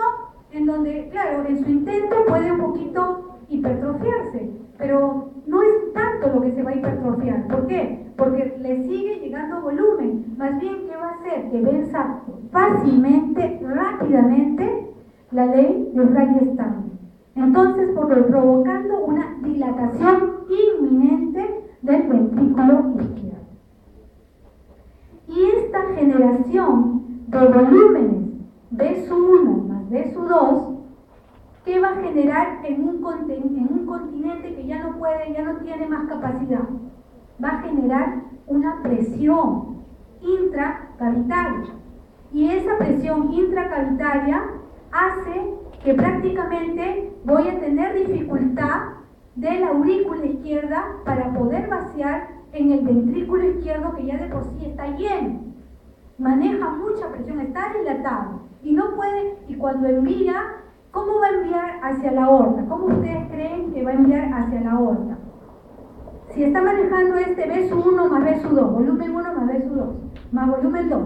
Speaker 4: en donde, claro, en su intento puede un poquito hipertrofiarse, pero no es tanto lo que se va a hipertrofiar. ¿Por qué? Porque le sigue llegando volumen. Más bien, ¿qué va a hacer? Que venza fácilmente, rápidamente, la ley de Frankenstein. Entonces, provocando una dilatación inminente del ventrículo izquierdo. Y esta generación de volúmenes B1 más B2, ¿qué va a generar en un continente que ya no puede, ya no tiene más capacidad? Va a generar una presión intracavitaria. Y esa presión intracavitaria hace que prácticamente voy a tener dificultad de la aurícula izquierda para poder vaciar en el ventrículo izquierdo, que ya de por sí está lleno. Maneja mucha presión, está dilatado y no puede, y cuando envía, ¿cómo va a enviar hacia la aorta? ¿Cómo ustedes creen que va a enviar hacia la aorta? Si está manejando este B1 más B2, volumen 1 más B2, más volumen 2,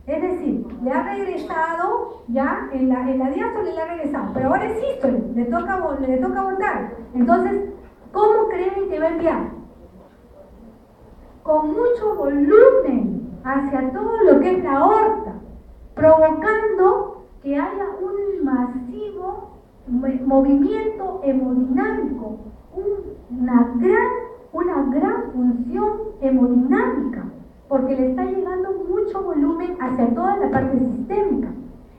Speaker 4: es decir, le ha regresado ya en la diástole, le ha regresado, pero ahora es sístole, le toca botar. Entonces, ¿cómo creen que va a enviar? Con mucho volumen hacia todo lo que es la aorta, provocando que haya un masivo movimiento hemodinámico, una gran función hemodinámica, porque le está llegando mucho volumen hacia toda la parte sistémica.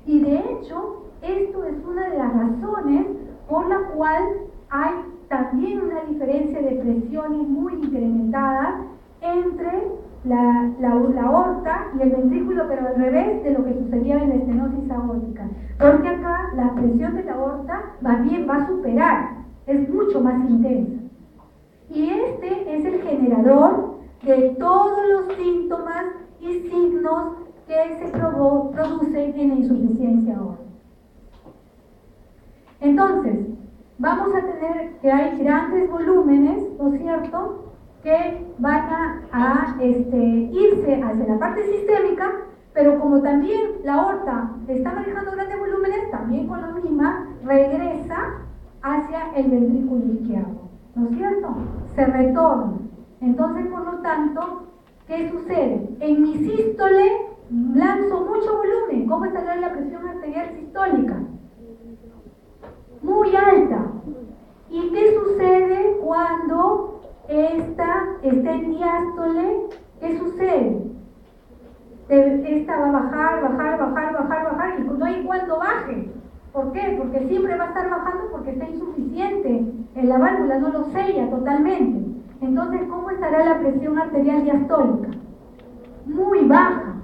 Speaker 4: Y de hecho, esto es una de las razones por la cual hay también una diferencia de presiones muy incrementadas entre la aorta y el ventrículo, pero al revés de lo que sucedía en la estenosis aórtica. Porque acá la presión de la aorta más bien va a superar, es mucho más intensa. Y este es el generador de todos los síntomas y signos que se producen en la insuficiencia aórtica. Entonces, vamos a tener que hay grandes volúmenes, ¿no es cierto?, que van a irse hacia la parte sistémica, pero como también la aorta está manejando grandes volúmenes, también con la misma regresa hacia el ventrículo izquierdo, ¿no es cierto? Se retorna. Entonces, por lo tanto, ¿qué sucede? En mi sístole lanzo mucho volumen. ¿Cómo estará la presión arterial sistólica? Muy alta. ¿Y qué sucede cuando esta está en diástole? ¿Qué sucede? Esta va a bajar y no hay cuando baje. ¿Por qué? Porque siempre va a estar bajando porque está insuficiente en la válvula, no lo sella totalmente. Entonces, ¿cómo estará la presión arterial diastólica? Muy baja,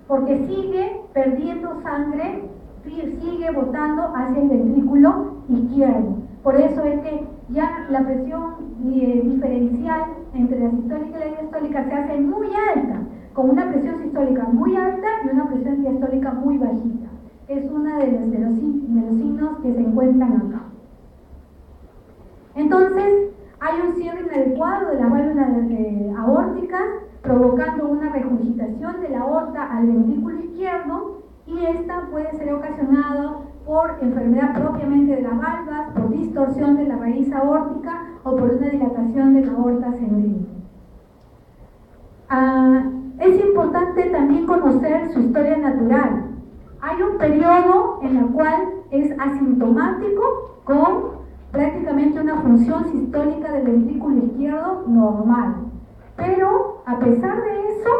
Speaker 4: porque sigue perdiendo sangre, sigue botando hacia el ventrículo izquierdo. Por eso es que ya la presión diferencial entre la sistólica y la diastólica se hace muy alta, con una presión sistólica muy alta y una presión diastólica muy bajita. Es uno de los signos que se encuentran acá. Entonces, hay un cierre inadecuado de las válvulas aórticas, provocando una regurgitación de la aorta al ventrículo izquierdo, y esta puede ser ocasionada por enfermedad propiamente de las valvas, por distorsión de la raíz aórtica o por una dilatación de la aorta ascendente. Es importante también conocer su historia natural. Hay un periodo en el cual es asintomático con prácticamente una función sistólica del ventrículo izquierdo normal, pero a pesar de eso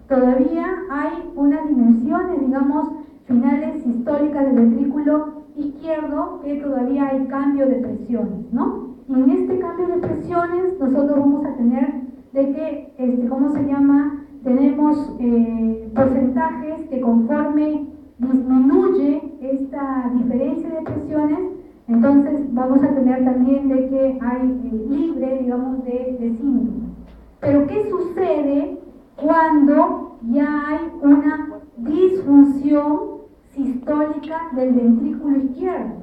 Speaker 4: todavía hay unas dimensiones, digamos, finales sistólicas del ventrículo izquierdo, que todavía hay cambio de presiones, ¿no? Y en este cambio de presiones nosotros vamos a tener de que, ¿cómo se llama? Tenemos porcentajes que conforme disminuye esta diferencia de presiones, entonces vamos a tener también de que hay libre, digamos, de síntomas. Pero ¿qué sucede cuando ya hay una disfunción sistólica del ventrículo izquierdo?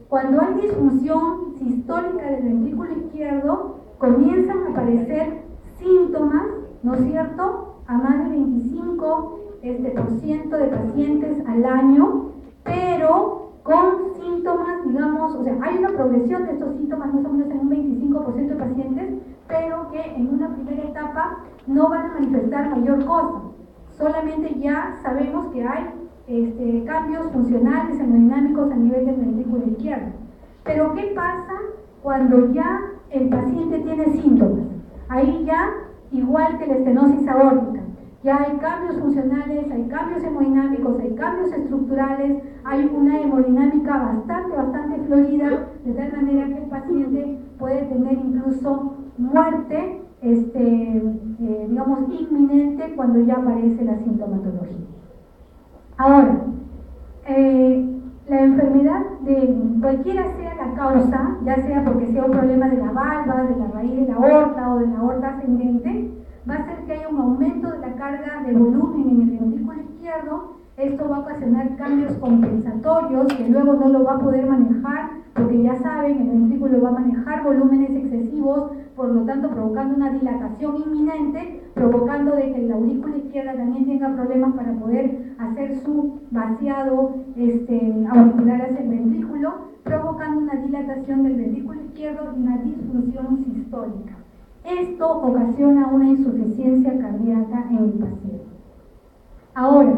Speaker 4: Cuando hay disfunción sistólica del ventrículo izquierdo, comienzan a aparecer síntomas, ¿no es cierto?, a más del 25% de pacientes al año, pero con síntomas, digamos, o sea, hay una progresión de estos síntomas más o menos en un 25% de pacientes, pero que en una primera etapa no van a manifestar mayor cosa. Solamente ya sabemos que hay cambios funcionales, hemodinámicos a nivel del ventrículo izquierdo. Pero ¿qué pasa cuando ya el paciente tiene síntomas? Ahí ya, igual que la estenosis aórtica, ya hay cambios funcionales, hay cambios hemodinámicos, hay cambios estructurales, hay una hemodinámica bastante florida, de tal manera que el paciente puede tener incluso muerte, digamos, inminente cuando ya aparece la sintomatología. Ahora, la enfermedad, de cualquiera sea la causa, ya sea porque sea un problema de la valva, de la raíz de la aorta o de la aorta ascendente, va a hacer que haya un aumento de la carga de volumen en el ventrículo izquierdo. Esto va a ocasionar cambios compensatorios que luego no lo va a poder manejar, porque ya saben, el ventrículo va a manejar volúmenes excesivos, por lo tanto provocando una dilatación inminente, provocando de que la aurícula izquierda también tenga problemas para poder hacer su vaciado auricular hacia el ventrículo, provocando una dilatación del ventrículo izquierdo y una disfunción sistólica. Esto ocasiona una insuficiencia cardíaca en el paciente. Ahora,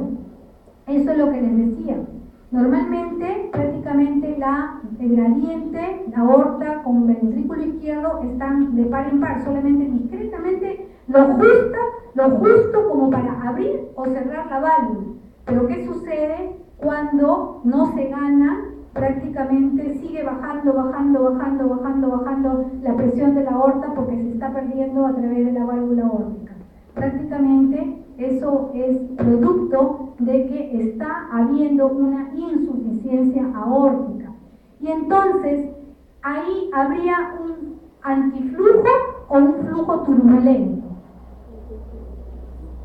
Speaker 4: eso es lo que les decía. Normalmente, prácticamente el gradiente, la aorta con ventrículo izquierdo están de par en par, solamente discretamente lo justo como para abrir o cerrar la válvula. Pero ¿qué sucede cuando no se gana? Prácticamente sigue bajando la presión de la aorta porque se está perdiendo a través de la válvula aórtica. Prácticamente eso es producto de que está habiendo una insuficiencia aórtica. Y entonces ahí habría un antiflujo o un flujo turbulento.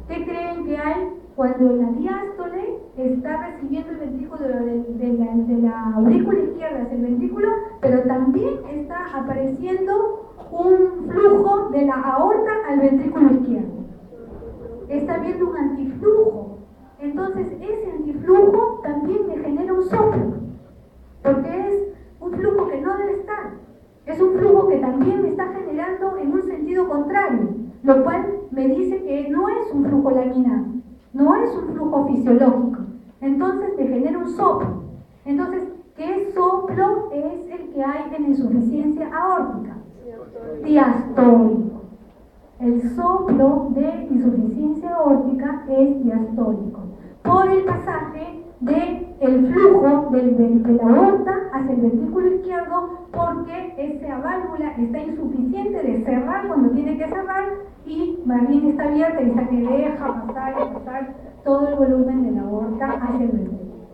Speaker 4: ¿Qué creen que hay? Cuando la diástole está recibiendo el ventrículo de la aurícula izquierda hacia el ventrículo, pero también está apareciendo un flujo de la aorta al ventrículo izquierdo. Está habiendo un antiflujo. Entonces ese antiflujo también me genera un soplo, porque es un flujo que no debe estar. Es un flujo que también me está generando en un sentido contrario, lo cual me dice que no es un flujo laminar. No es un flujo fisiológico, entonces te genera un soplo. Entonces, ¿qué soplo es el que hay en insuficiencia aórtica? Diastólico. El soplo de insuficiencia aórtica es diastólico, por el pasaje del flujo de la aorta hacia el ventrículo izquierdo, porque esa válvula está insuficiente de cerrar cuando tiene que cerrar y más bien está abierta y que deja pasar todo el volumen de la aorta hacia el ventrículo.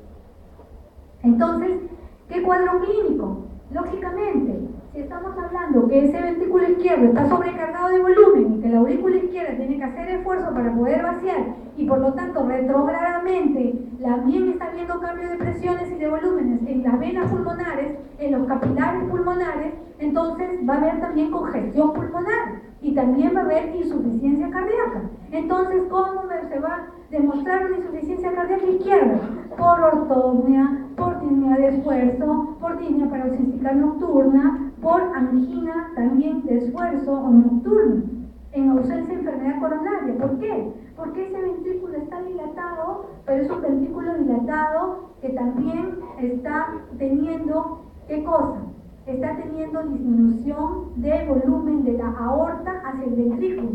Speaker 4: Entonces, ¿qué cuadro clínico? Lógicamente, si estamos hablando que ese ventrículo izquierdo está sobrecargado de volumen y que la aurícula izquierda tiene que hacer esfuerzo para poder vaciar y por lo tanto retrogradamente también está habiendo cambio de presiones y de volúmenes en las venas pulmonares, en los capilares pulmonares, entonces va a haber también congestión pulmonar y también va a haber insuficiencia cardíaca. Entonces, ¿cómo se va a demostrar una insuficiencia cardíaca izquierda? Por ortopnea, por disnea de esfuerzo, por disnea paroxística nocturna, por angina también de esfuerzo o nocturna, en ausencia de enfermedad coronaria. ¿Por qué? Porque ese ventrículo está dilatado, pero es un ventrículo dilatado que también está teniendo, ¿qué cosa? Está teniendo disminución de volumen de la aorta hacia el ventrículo.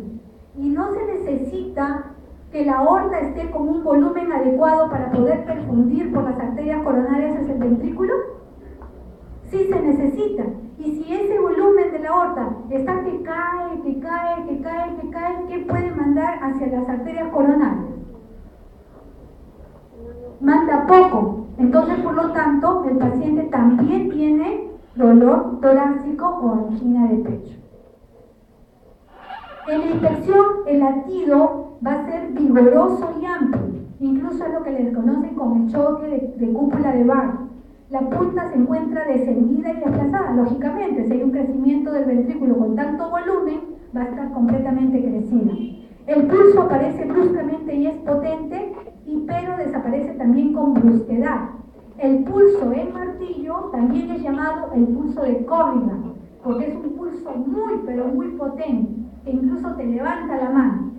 Speaker 4: Y no se necesita que la aorta esté con un volumen adecuado para poder perfundir por las arterias coronarias hacia el ventrículo. Sí se necesita. Y si ese volumen de la aorta está que cae, ¿qué puede mandar hacia las arterias coronarias? Manda poco. Entonces, por lo tanto, el paciente también tiene dolor torácico o angina de pecho. En la inspección, el latido va a ser vigoroso y amplio, incluso es lo que les conocen como el choque de cúpula de Barr. La punta se encuentra descendida y desplazada, lógicamente, si hay un crecimiento del ventrículo con tanto volumen, va a estar completamente crecida. El pulso aparece bruscamente y es potente, pero desaparece también con brusquedad. El pulso en martillo también es llamado el pulso de Corrigan, porque es un pulso muy, pero muy potente, que incluso te levanta la mano.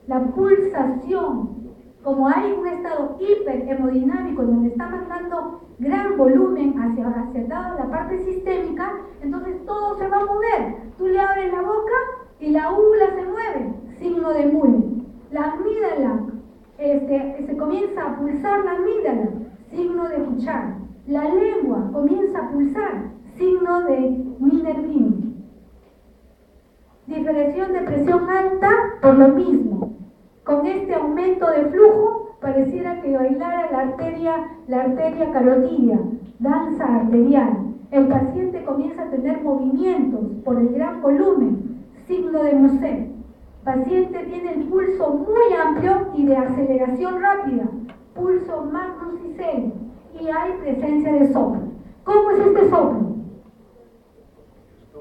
Speaker 4: La pulsación, como hay un estado hiperhemodinámico donde está mandando gran volumen hacia la parte sistémica, entonces todo se va a mover. Tú le abres la boca y la úvula se mueve, signo de Muller. La amígdala, se comienza a pulsar la amígdala, signo de Bouchard. La lengua comienza a pulsar, signo de Minervini. Diferenciación de presión alta por lo mismo. Con este aumento de flujo, pareciera que bailara la arteria carotidia, danza arterial. El paciente comienza a tener movimientos por el gran volumen, signo de Muset. Paciente tiene el pulso muy amplio y de aceleración rápida, pulso magnus Ciseli, y hay presencia de soplo. ¿Cómo es este soplo?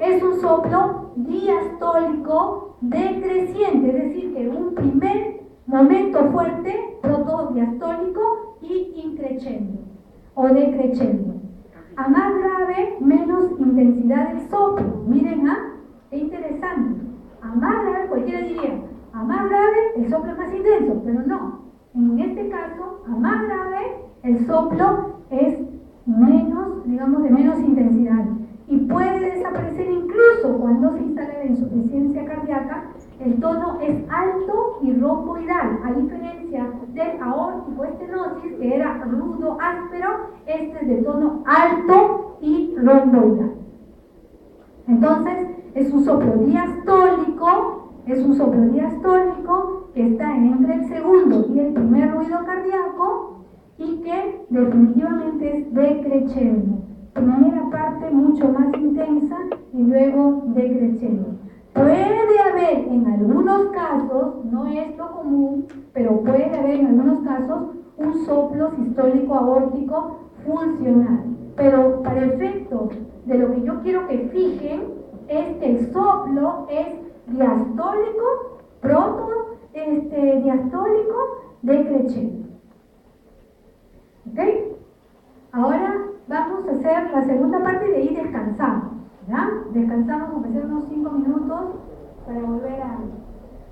Speaker 4: Es un soplo diastólico decreciente, es decir, que un primer momento fuerte, protodiastólico y increciendo o decreciendo. A más grave, menos intensidad del soplo. Miren, qué interesante. A más grave, cualquiera diría, a más grave el soplo es más intenso, pero no. En este caso, a más grave el soplo es menos, digamos, de menos intensidad. Y puede desaparecer incluso cuando se instala la insuficiencia cardíaca. El tono es alto y romboidal, a diferencia del aórtico estenosis, que era rudo, áspero. Este es de tono alto y romboidal. Entonces, es un soplo diastólico que está entre el segundo y el primer ruido cardíaco y que definitivamente es decreciendo. Primera parte mucho más intensa y luego decreciendo. Puede haber en algunos casos, no es lo común, pero puede haber en algunos casos un soplo sistólico aórtico funcional. Pero para efectos de lo que yo quiero que fijen es que el soplo es diastólico, diastólico, decreciendo. ¿Ok? Ahora vamos a hacer la segunda parte y de ahí descansamos. ¿Ya? Descansamos, vamos a hacer unos 5 minutos para volver a...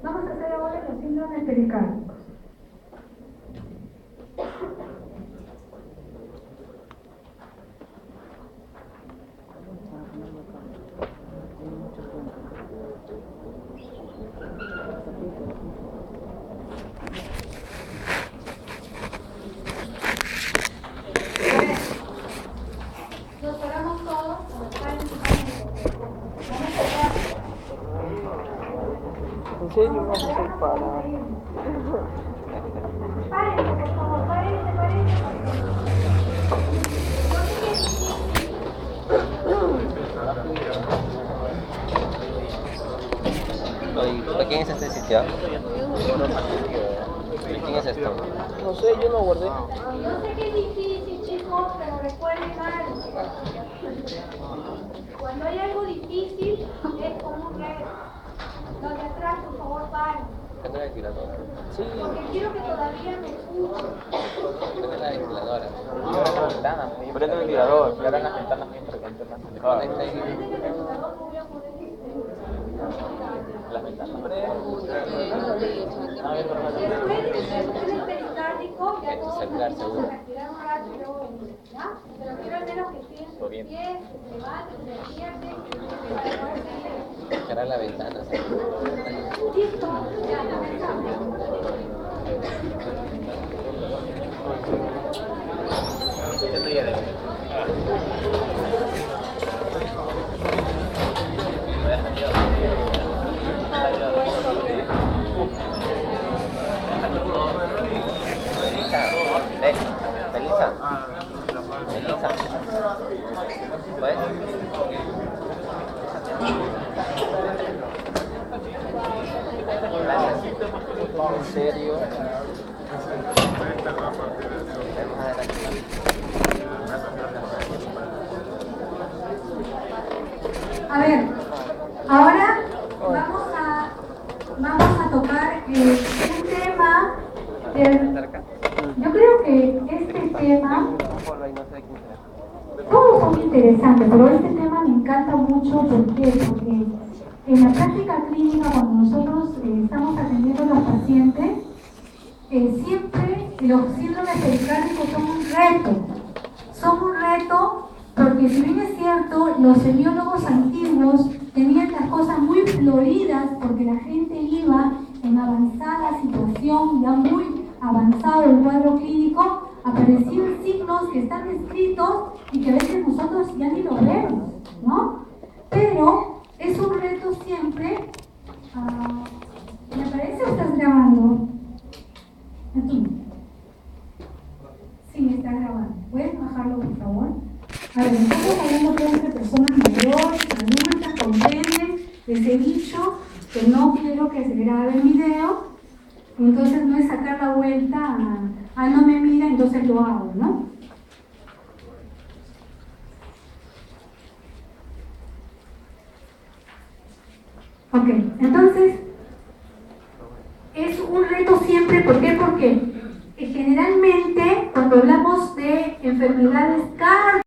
Speaker 4: Vamos a hacer ahora los síndromes pericárdicos. Nos paramos todos.
Speaker 2: ¿En serio vamos a ir para?
Speaker 4: Párense, por favor, párense.
Speaker 5: noticia. ¿Quién es esto?
Speaker 2: No sé, yo no guardé.
Speaker 4: Yo sé que es difícil, chicos, pero recuerden algo. Cuando hay algo difícil, es como un reto. Los de atrás, por favor, paren.
Speaker 5: ¿Prende la ventiladora?
Speaker 2: Sí.
Speaker 4: Porque quiero que todavía me escuchen.
Speaker 5: Prende la ventiladora.
Speaker 6: Y ahora la ventana, prende el ventilador. Y ahora las ventanas bien para que entre más.
Speaker 5: Conecta ahí.
Speaker 4: Desde que el jugador no voy a poder
Speaker 6: Las ventanas.
Speaker 4: después del pericárdico, ya todos
Speaker 5: celular,
Speaker 4: nos
Speaker 5: seguro.
Speaker 4: vamos a respirar un rato y luego venimos, ¿ya? Pero quiero al menos que estén sus pies, que se levanten, se despierten, para poder seguir.
Speaker 5: Cerrar la ventana.
Speaker 4: Listo, ya comenzamos.
Speaker 5: Melissa. ¿Ves? ¿En serio?
Speaker 4: A ver, ahora vamos a tocar un tema yo creo que este tema todos son interesantes, pero este tema me encanta mucho. ¿Por qué? Porque en la práctica clínica, cuando nosotros estamos atendiendo a los pacientes, siempre los síndromes pericárdicos son un reto. Son un reto porque, si bien es cierto, los semiólogos antiguos tenían las cosas muy floridas porque la gente iba en avanzada situación, ya muy avanzado el cuadro clínico, aparecían signos que están descritos y que a veces nosotros ya ni los vemos, ¿no? Pero es un reto siempre. ¿Me parece o estás grabando? Aquí. Sí, está grabando. ¿Puedes bajarlo, por favor? A ver, estamos hablando que entre personas mayores, adultas, comprenden. Les he dicho que no quiero que se grabe el video. Entonces no es sacar la vuelta a no me mira, entonces lo hago, ¿no? Ok, entonces es un reto siempre. ¿Por qué? Porque generalmente cuando hablamos de enfermedades